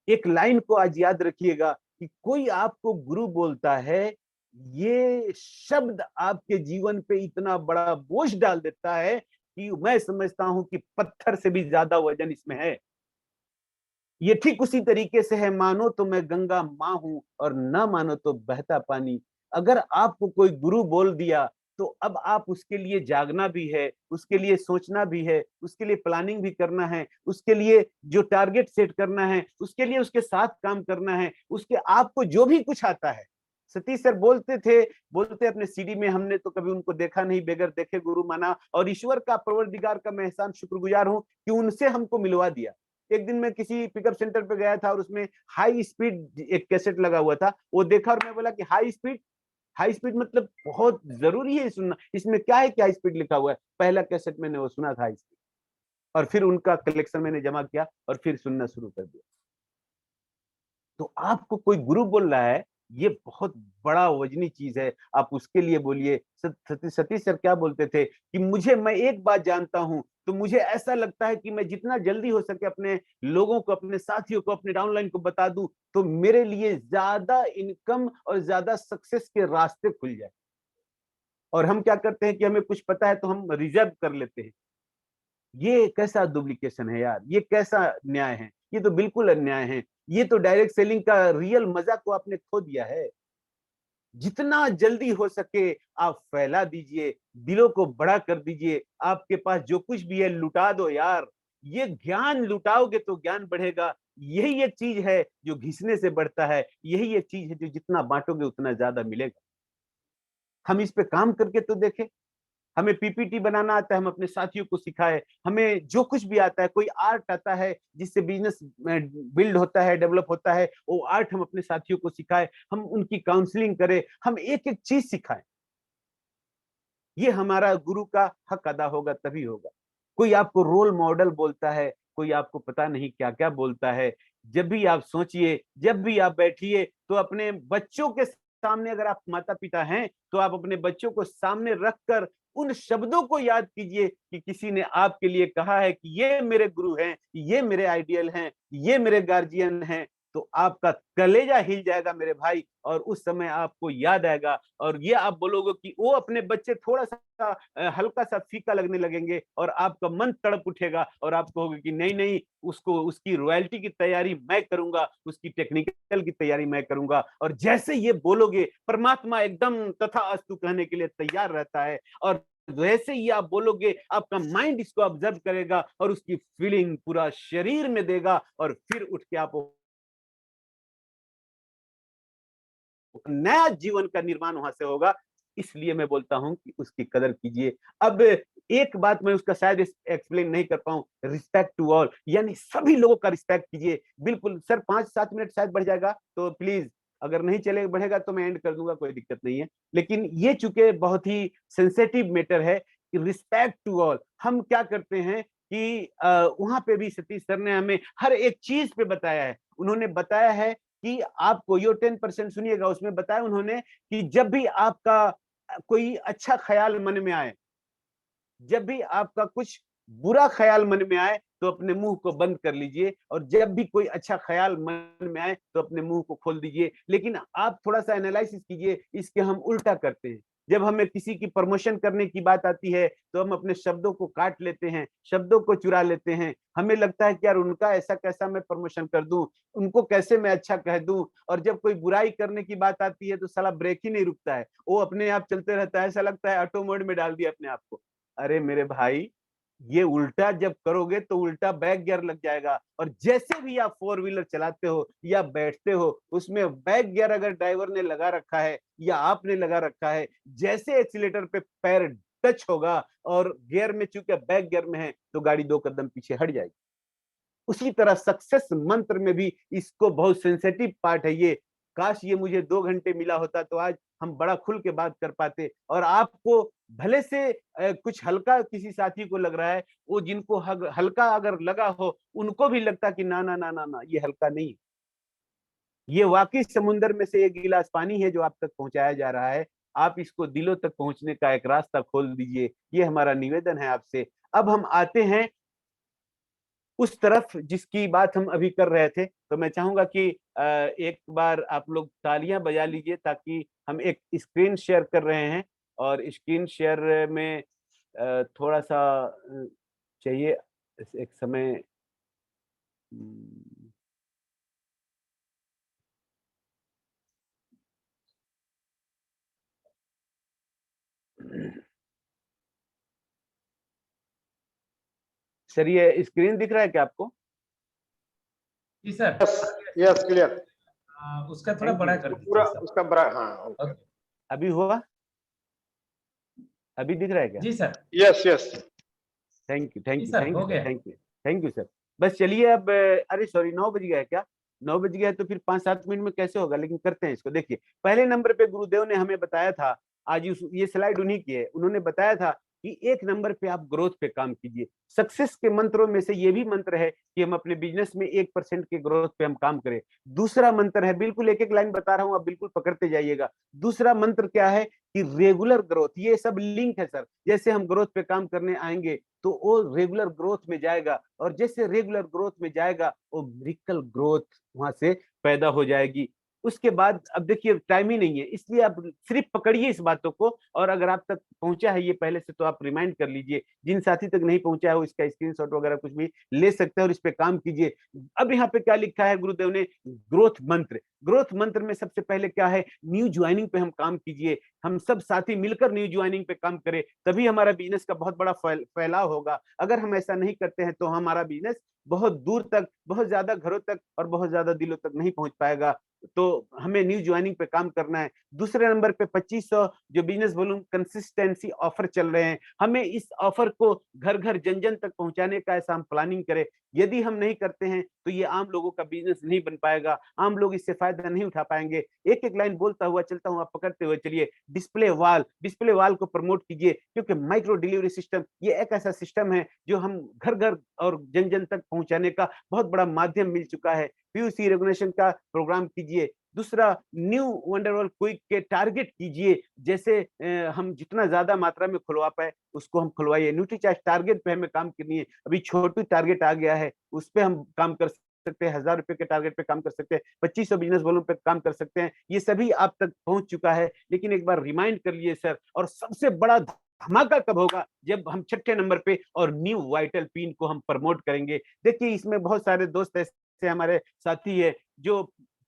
एक लाइन को आज याद रखिएगा कि कोई आपको गुरु बोलता है, ये शब्द आपके जीवन पे इतना बड़ा बोझ डाल देता है कि मैं समझता हूं कि पत्थर से भी ज्यादा वजन इसमें है। ये ठीक उसी तरीके से है, मानो तो मैं गंगा माँ हूं और ना मानो तो बहता पानी। अगर आपको कोई गुरु बोल दिया, तो अब आप उसके लिए जागना भी है, उसके लिए सोचना भी है, उसके लिए प्लानिंग भी करना है, उसके लिए जो टारगेट सेट करना है, उसके लिए उसके साथ काम करना है, उसके आपको जो भी कुछ आता है। सतीश सर बोलते अपने सीडी में, हमने तो कभी उनको देखा नहीं, बेगर देखे गुरु माना, और ईश्वर का, परवरदिगार का मैं एहसान शुक्रगुजार हूं कि उनसे हमको मिलवा दिया। एक दिन मैं किसी पिकअप सेंटर पे गया था और उसमें हाई स्पीड एक कैसेट लगा हुआ था, वो देखा और मैं बोला कि हाई स्पीड मतलब बहुत जरूरी है सुनना, इसमें क्या है, क्या स्पीड लिखा हुआ है। पहला कैसेट मैंने वो सुना था हाई स्पीड, और फिर उनका कलेक्शन मैंने जमा किया और फिर सुनना शुरू कर दिया। तो आपको कोई गुरु बोल रहा है, ये बहुत बड़ा वजनी चीज है। आप उसके लिए बोलिए। सतीश सर क्या बोलते थे कि मैं एक बात जानता हूं, तो मुझे ऐसा लगता है कि मैं जितना जल्दी हो सके अपने लोगों को, अपने साथियों को, अपने डाउनलाइन को बता दूं, तो मेरे लिए ज्यादा इनकम और ज्यादा सक्सेस के रास्ते खुल जाए। और हम क्या करते हैं कि हमें कुछ पता है तो हम रिजर्व कर लेते हैं। ये कैसा डुप्लीकेशन है यार, ये कैसा न्याय है? ये तो बिल्कुल अन्याय है। ये तो डायरेक्ट सेलिंग का रियल मजा को आपने खो दिया है। जितना जल्दी हो सके आप फैला दीजिए, दिलों को बड़ा कर दीजिए। आपके पास जो कुछ भी है लुटा दो यार। ये ज्ञान लुटाओगे तो ज्ञान बढ़ेगा। यही एक चीज है जो घिसने से बढ़ता है। यही एक चीज है जो जितना बांटोगे उतना ज्यादा मिलेगा। हम इस पे काम करके तो देखें। हमें पीपीटी बनाना आता है, हम अपने साथियों को सिखाए। हमें जो कुछ भी आता है, कोई आर्ट आता है जिससे बिजनेस बिल्ड होता है, डेवलप होता है, वो आर्ट हम अपने साथियों को सिखाए। हम उनकी काउंसलिंग करें, हम एक एक चीज सिखाएं। ये हमारा गुरु का हक अदा होगा, तभी होगा। कोई आपको रोल मॉडल बोलता है, कोई आपको पता नहीं क्या क्या बोलता है। जब भी आप सोचिए, जब भी आप बैठिए, तो अपने बच्चों के सामने, अगर आप माता पिता हैं, तो आप अपने बच्चों को सामने रखकर उन शब्दों को याद कीजिए कि किसी ने आपके लिए कहा है कि ये मेरे गुरु हैं, ये मेरे आइडियल हैं, ये मेरे गार्जियन हैं। तो आपका कलेजा हिल जाएगा मेरे भाई, और उस समय आपको याद आएगा, और ये आप बोलोगे कि वो अपने बच्चे थोड़ा सा हल्का सा फीका लगने लगेंगे, और आपका मन तड़प उठेगा, और आप कहोगे कि नहीं नहीं, उसको, उसकी रॉयल्टी की तैयारी मैं करूंगा, उसकी टेक्निकल की तैयारी मैं करूंगा। और जैसे ये बोलोगे, परमात्मा एकदम तथास्तु कहने के लिए तैयार रहता है। और वैसे ही आप बोलोगे, आपका माइंड इसको ऑब्जर्व करेगा और उसकी फीलिंग पूरा शरीर में देगा, और फिर उठ के आप नया जीवन का निर्माण वहां से होगा। इसलिए मैं बोलता हूं कि उसकी कदर कीजिए। अब एक बात मैं उसका शायद एक्सप्लेन नहीं कर पाऊं, रिस्पेक्ट टू ऑल, यानी सभी लोगों का रिस्पेक्ट कीजिए। बिल्कुल सर, 5-7 मिनट शायद बढ़ जाएगा, तो प्लीज, अगर नहीं चले बढ़ेगा तो मैं एंड कर दूंगा, कोई दिक्कत नहीं है। लेकिन ये चूंकि बहुत ही सेंसिटिव मैटर है कि रिस्पेक्ट टू ऑल, हम क्या करते हैं कि वहां पे भी सतीश सर ने हमें हर एक चीज पे बताया है। उन्होंने बताया है कि आपको यो 10% सुनिएगा, उसमें बताया उन्होंने कि जब भी आपका कोई अच्छा ख्याल मन में आए, जब भी आपका कुछ बुरा ख्याल मन में आए, तो अपने मुंह को बंद कर लीजिए, और जब भी कोई अच्छा ख्याल मन में आए तो अपने मुंह को खोल दीजिए। लेकिन आप थोड़ा सा एनालिसिस कीजिए, इसके हम उल्टा करते हैं। जब हमें किसी की प्रमोशन करने की बात आती है, तो हम अपने शब्दों को काट लेते हैं, शब्दों को चुरा लेते हैं। हमें लगता है कि यार उनका ऐसा कैसा मैं प्रमोशन कर दूं, उनको कैसे मैं अच्छा कह दूं। और जब कोई बुराई करने की बात आती है, तो साला ब्रेक ही नहीं रुकता है, वो अपने आप चलते रहता है। ऐसा लगता है ऑटो मोड में डाल दिया अपने आप को। अरे मेरे भाई, ये उल्टा जब करोगे तो उल्टा बैक गियर लग जाएगा। और जैसे भी आप फोर व्हीलर चलाते हो या बैठते हो, उसमें बैक गियर अगर ड्राइवर ने लगा रखा है या आपने लगा रखा है, जैसे एक्सीलेटर पे पैर टच होगा और गियर में, चूंकि बैक गियर में है, तो गाड़ी 2 कदम पीछे हट जाएगी। उसी तरह सक्सेस मंत्र में भी इसको बहुत सेंसिटिव पार्ट है ये। काश ये मुझे 2 घंटे मिला होता तो आज हम बड़ा खुल के बात कर पाते। और आपको भले से कुछ हल्का किसी साथी को लग रहा है, वो जिनको हल्का अगर लगा हो, उनको भी लगता कि ना ना ना ना ना, ये हल्का नहीं, ये वाकई समुंदर में से एक गिलास पानी है जो आप तक पहुंचाया जा रहा है। आप इसको दिलों तक पहुंचने का एक रास्ता खोल दीजिए, ये हमारा निवेदन है आपसे। अब हम आते हैं उस तरफ जिसकी बात हम अभी कर रहे थे। तो मैं चाहूंगा कि एक बार आप लोग तालियां बजा लीजिए, ताकि हम एक स्क्रीन शेयर कर रहे हैं और स्क्रीन शेयर में थोड़ा सा चाहिए एक समय। सर, ये स्क्रीन दिख रहा है क्या आपको? जी सर। Yes, clear. उसका थोड़ा बड़ा कर दीजिए पूरा सर। उसका बड़ा, हाँ, ओके। अभी हुआ? अभी दिख रहा है क्या? जी sir. Yes yes. Thank you, thank जी यू, सर, थैंक हो यू सर, गया। Thank you, thank you sir. बस चलिए अब, अरे सॉरी, 9 बज गया है क्या? 9 बज गया है तो फिर 5-7 मिनट में कैसे होगा, लेकिन करते हैं इसको। देखिए, पहले नंबर पे गुरुदेव ने हमें बताया था, आज ये स्लाइड उन्हीं की है, उन्होंने बताया था कि 1 नंबर पे आप ग्रोथ पे काम कीजिए। सक्सेस के मंत्रों में से ये भी मंत्र है कि हम अपने बिजनेस में 1% के ग्रोथ पे हम काम करें। दूसरा मंत्र है, बिल्कुल एक एक लाइन बता रहा हूं, आप बिल्कुल पकड़ते जाइएगा। दूसरा मंत्र क्या है कि रेगुलर ग्रोथ। ये सब लिंक है सर। जैसे हम ग्रोथ पे काम करने आएंगे तो वो रेगुलर ग्रोथ में जाएगा, और जैसे रेगुलर ग्रोथ में जाएगा वो मिरेकल ग्रोथ वहां से पैदा हो जाएगी। उसके बाद अब देखिए, टाइम ही नहीं है, इसलिए आप सिर्फ पकड़िए इस बातों को। और अगर आप तक पहुंचा है ये पहले से, तो आप रिमाइंड कर लीजिए। जिन साथी तक नहीं पहुंचा है वो इसका स्क्रीनशॉट वगैरह कुछ भी ले सकते हैं और इस पे काम कीजिए। अब यहाँ पे क्या लिखा है गुरुदेव ने? ग्रोथ मंत्र। ग्रोथ मंत्र में सबसे पहले क्या है? न्यू ज्वाइनिंग पे हम काम कीजिए। हम सब साथी मिलकर न्यू ज्वाइनिंग पे काम करें, तभी हमारा बिजनेस का बहुत बड़ा फैलाव होगा। अगर हम ऐसा नहीं करते हैं तो हमारा बिजनेस बहुत दूर तक, बहुत ज्यादा घरों तक और बहुत ज्यादा दिलों तक नहीं पहुंच पाएगा। तो हमें न्यू ज्वाइनिंग पे काम करना है। दूसरे नंबर पे 2500 जो बिजनेस वॉल्यूम कंसिस्टेंसी ऑफर चल रहे हैं, हमें इस ऑफर को घर घर जन जन तक पहुंचाने का ऐसा हम प्लानिंग करें। यदि हम नहीं करते हैं तो ये आम लोगों का बिजनेस नहीं बन पाएगा, आम लोग इससे फायदा नहीं उठा पाएंगे। एक एक लाइन बोलता हुआ चलता हूँ, आप पकड़ते हुए चलिए। डिस्प्ले वाल, डिस्प्ले वाल को प्रमोट कीजिए, क्योंकि माइक्रो डिलीवरी सिस्टम ये एक ऐसा सिस्टम है जो हम घर घर और जन जन तक पहुंचाने का बहुत बड़ा माध्यम मिल चुका है। पीयूसी रेगुलेशन का प्रोग्राम कीजिए। दूसरा, न्यू वंडरवॉल क्विक के टारगेट कीजिए। जैसे हम जितना ज्यादा मात्रा में खुलवा पाए उसको हम खुलवाइए। न्यूट्रीचार्ज टारगेट पे हमें काम करनी है। अभी छोटी टारगेट आ गया है, उस पर हम काम कर सकते हैं। 1000 रुपए के टारगेट पे काम कर सकते हैं, 2500 बिजनेस वॉल्यूम पे काम कर सकते हैं। ये सभी आप तक पहुंच चुका है, लेकिन एक बार रिमाइंड कर लिए सर। और सबसे बड़ा धमाका कब होगा? जब हम 6ठे नंबर पे और न्यू वाइटल पिन को हम प्रमोट करेंगे। देखिए, इसमें बहुत सारे दोस्त ऐसे हमारे साथी है जो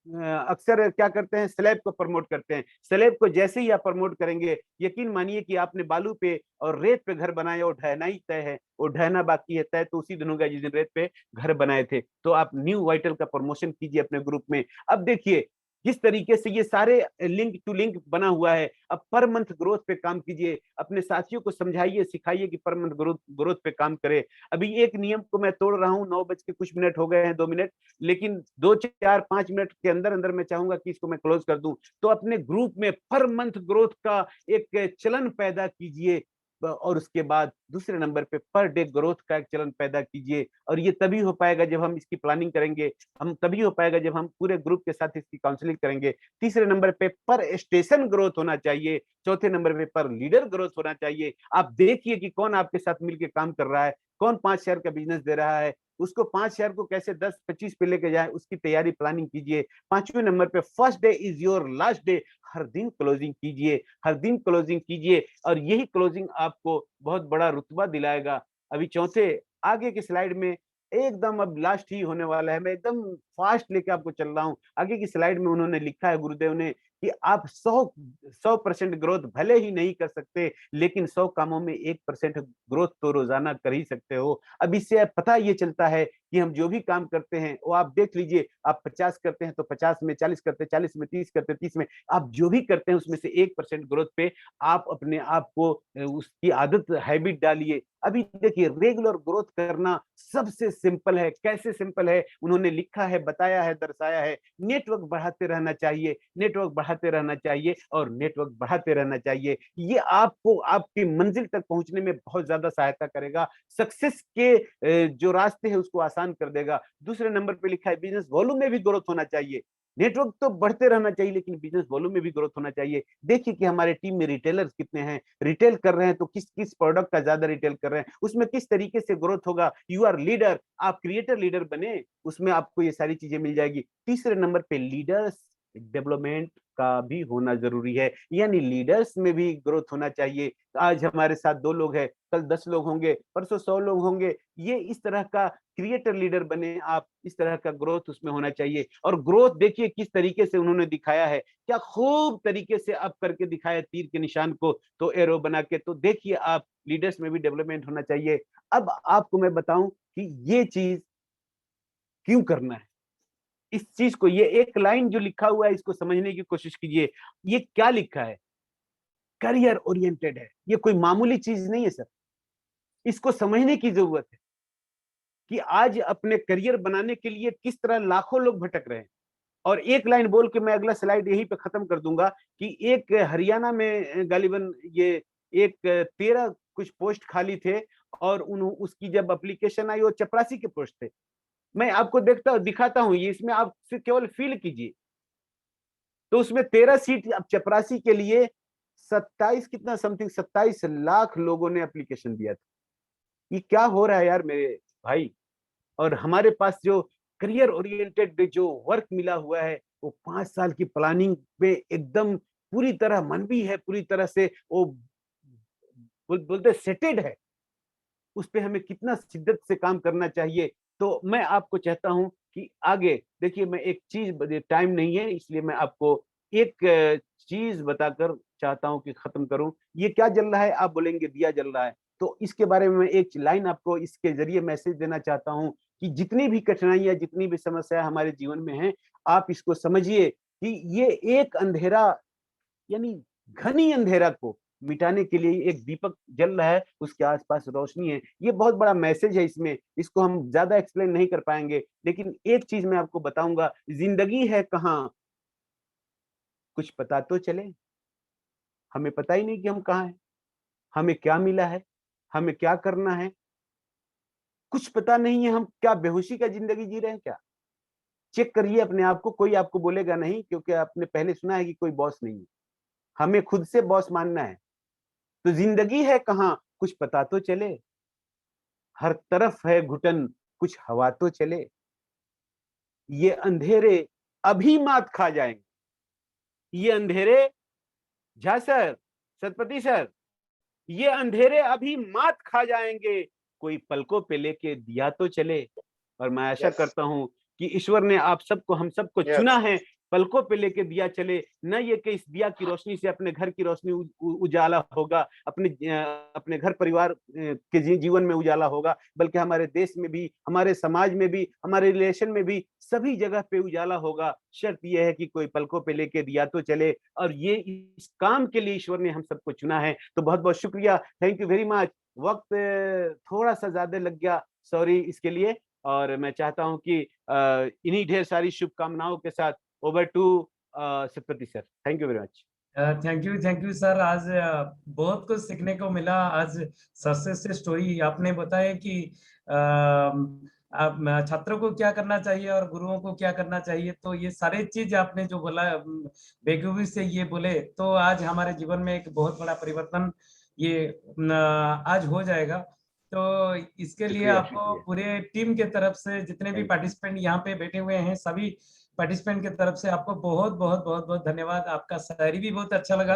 अक्सर क्या करते हैं, स्लैब को प्रमोट करते हैं। स्लैब को जैसे ही आप प्रमोट करेंगे, यकीन मानिए कि आपने बालू पे और रेत पे घर बनाए और ढहना ही तय है, वो ढहना बाकी है तय तो उसी दिन होगा जिस दिन रेत पे घर बनाए थे। तो आप न्यू वाइटल का प्रमोशन कीजिए अपने ग्रुप में। अब देखिए किस तरीके से ये सारे लिंक टू लिंक बना हुआ है। अब पर मंथ ग्रोथ पे काम कीजिए, अपने साथियों को समझाइए, सिखाइए कि पर मंथ ग्रोथ पे काम करे। अभी एक नियम को मैं तोड़ रहा हूँ, 9 बज के कुछ मिनट हो गए हैं, 2 मिनट, लेकिन 2-4-5 मिनट के अंदर अंदर मैं चाहूंगा कि इसको मैं क्लोज कर दूं। तो अपने ग्रुप में पर मंथ ग्रोथ का एक चलन पैदा कीजिए, और उसके बाद दूसरे नंबर पे पर डे ग्रोथ का एक चलन पैदा कीजिए। और ये तभी हो पाएगा जब हम इसकी प्लानिंग करेंगे, हम तभी हो पाएगा जब हम पूरे ग्रुप के साथ इसकी काउंसलिंग करेंगे। तीसरे नंबर पे पर स्टेशन ग्रोथ होना चाहिए। चौथे नंबर पे पर लीडर ग्रोथ होना चाहिए। आप देखिए कि कौन आपके साथ मिलकर काम कर रहा है, कौन 5 शेयर का बिजनेस दे रहा है, उसको 5 शेयर को कैसे 10-25 पे लेके जाए, उसकी तैयारी प्लानिंग कीजिए। 5वें नंबर पे first day is your last day. हर दिन क्लोजिंग कीजिए, हर दिन क्लोजिंग कीजिए, और यही क्लोजिंग आपको बहुत बड़ा रुतबा दिलाएगा। अभी चौथे आगे की स्लाइड में एकदम अब लास्ट ही होने वाला है, मैं एकदम फास्ट लेके आपको चल रहा हूँ। आगे की स्लाइड में उन्होंने लिखा है गुरुदेव ने कि आप 100% ग्रोथ भले ही नहीं कर सकते, लेकिन 100 कामों में 1% ग्रोथ तो रोजाना कर ही सकते हो। अब इससे पता ये चलता है कि हम जो भी काम करते हैं वो आप देख लीजिए, आप 50 करते हैं तो 50 में 40 करते, 40 में 30 करते, 30 में, आप जो भी करते हैं उसमें से 1% ग्रोथ पे आप अपने आप को उसकी आदत हैबिट डालिए। अभी देखिए रेगुलर ग्रोथ करना सबसे सिंपल है। कैसे सिंपल है उन्होंने लिखा है, बताया है, दर्शाया है। नेटवर्क बढ़ाते रहना चाहिए, नेटवर्क बढ़ाते रहना चाहिए और नेटवर्क बढ़ाते रहना चाहिए। ये आपको आपकी मंजिल तक पहुंचने में बहुत ज्यादा सहायता करेगा, सक्सेस के जो रास्ते हैं उसको आसान कर देगा। दूसरे नंबर पे लिखा है बिजनेस वॉल्यूम में भी ग्रोथ होना चाहिए। नेटवर्क तो बढ़ते रहना चाहिए लेकिन बिजनेस वॉल्यूम में भी ग्रोथ होना चाहिए। देखिए कि हमारे टीम में रिटेलर्स कितने हैं, रिटेल कर रहे हैं तो किस किस प्रोडक्ट का ज्यादा रिटेल कर रहे हैं, उसमें किस तरीके से ग्रोथ होगा। यू आर लीडर, आप क्रिएटर लीडर बने, उसमें आपको ये सारी चीजें मिल जाएगी। तीसरे नंबर पे लीडर्स डेवलपमेंट का भी होना जरूरी है, यानी लीडर्स में भी ग्रोथ होना चाहिए। आज हमारे साथ 2 लोग हैं, कल 10 लोग होंगे, परसों 100 लोग होंगे। ये इस तरह का क्रिएटर लीडर बने आप, इस तरह का ग्रोथ उसमें होना चाहिए। और ग्रोथ देखिए किस तरीके से उन्होंने दिखाया है, क्या खूब तरीके से अप करके दिखाया तीर के निशान को, तो एरो बना के। तो देखिए आप लीडर्स में भी डेवलपमेंट होना चाहिए। अब आपको मैं बताऊं कि ये चीज क्यों करना है, इस चीज को, ये एक लाइन जो लिखा हुआ है इसको समझने की कोशिश कीजिए। ये क्या लिखा है, करियर ओरिएंटेड है। ये कोई मामूली चीज नहीं है सर, इसको समझने की जरूरत है कि आज अपने करियर बनाने के लिए किस तरह लाखों लोग भटक रहे हैं। और एक लाइन बोल के मैं अगला स्लाइड यहीं पे खत्म कर दूंगा कि एक हरियाणा में गालिबन ये एक 13 कुछ पोस्ट खाली थे और उसकी जब एप्लीकेशन आई वो चपरासी के पोस्ट थे। मैं आपको दिखाता हूं, ये इसमें आप केवल फील कीजिए। तो उसमें 13 सीट अब चपरासी के लिए 27 कितना समथिंग 27 लाख लोगों ने एप्लीकेशन दिया था। ये क्या हो रहा है यार मेरे भाई। और हमारे पास जो करियर ओरिएंटेड जो वर्क मिला हुआ है वो 5 साल की प्लानिंग पे एकदम पूरी तरह मन भी है, पूरी तरह से वो बोलते सेटेड है। उस पे हमें कितना शिद्दत से काम करना चाहिए। तो मैं आपको चाहता हूं कि आगे देखिए, मैं एक चीज, टाइम नहीं है इसलिए मैं आपको एक चीज बताकर चाहता हूं कि खत्म करूं। ये क्या जल रहा है, आप बोलेंगे दिया जल रहा है, तो इसके बारे में मैं एक लाइन आपको इसके जरिए मैसेज देना चाहता हूं कि जितनी भी कठिनाइयां, जितनी भी समस्या हमारे जीवन में है, आप इसको समझिए कि ये एक अंधेरा, यानी घनी अंधेरा को मिटाने के लिए एक दीपक जल रहा है, उसके आसपास रोशनी है। ये बहुत बड़ा मैसेज है इसमें, इसको हम ज्यादा एक्सप्लेन नहीं कर पाएंगे, लेकिन एक चीज मैं आपको बताऊंगा, जिंदगी है कहाँ कुछ पता तो चले। हमें पता ही नहीं कि हम कहाँ हैं, हमें क्या मिला है, हमें क्या करना है, कुछ पता नहीं है। हम क्या बेहोशी का जिंदगी जी रहे हैं क्या? चेक करिए अपने आप को, कोई आपको बोलेगा नहीं, क्योंकि आपने पहले सुना है कि कोई बॉस नहीं है, हमें खुद से बॉस मानना है। तो जिंदगी है कहाँ कुछ पता तो चले, हर तरफ है घुटन कुछ हवा तो चले। ये अंधेरे अभी मात खा जाएंगे, ये अंधेरे, झा सर, सतपति सर, ये अंधेरे अभी मात खा जाएंगे, कोई पलकों पे लेके दिया तो चले। और मैं आशा करता हूं कि ईश्वर ने आप सबको, हम सबको चुना है, पलकों पे लेके दिया चले। न ये कि इस दिया की रोशनी से अपने घर की रोशनी उजाला होगा, अपने घर परिवार के जीवन में उजाला होगा, बल्कि हमारे देश में भी, हमारे समाज में भी, हमारे रिलेशन में भी, सभी जगह पे उजाला होगा। शर्त यह है कि कोई पलकों पे लेके दिया तो चले। और ये इस काम के लिए ईश्वर ने हम सबको चुना है। तो बहुत बहुत शुक्रिया, थैंक यू वेरी मच। वक्त थोड़ा सा ज्यादा लग गया, सॉरी इसके लिए। और मैं चाहता हूं कि इन्हीं ढेर सारी शुभकामनाओं के साथ over to Satpathy sir. Thank you very much. Thank you sir. आज बहुत कुछ सीखने को मिला। आज सक्सेस से स्टोरी आपने बताया कि छात्रों को क्या करना चाहिए और गुरुओं को क्या करना चाहिए। तो ये सारे चीज आपने जो बोला बेखूबी से ये बोले, तो आज हमारे जीवन में एक बहुत बड़ा परिवर्तन ये आज हो जाएगा। तो इसके लिए आपको पूरे टीम के तरफ से, जितने भी पार्टिसिपेंट यहाँ पे बैठे हुए हैं, सभी पार्टिसिपेंट की तरफ से आपको बहुत बहुत बहुत बहुत धन्यवाद। आपका शायरी भी बहुत अच्छा लगा।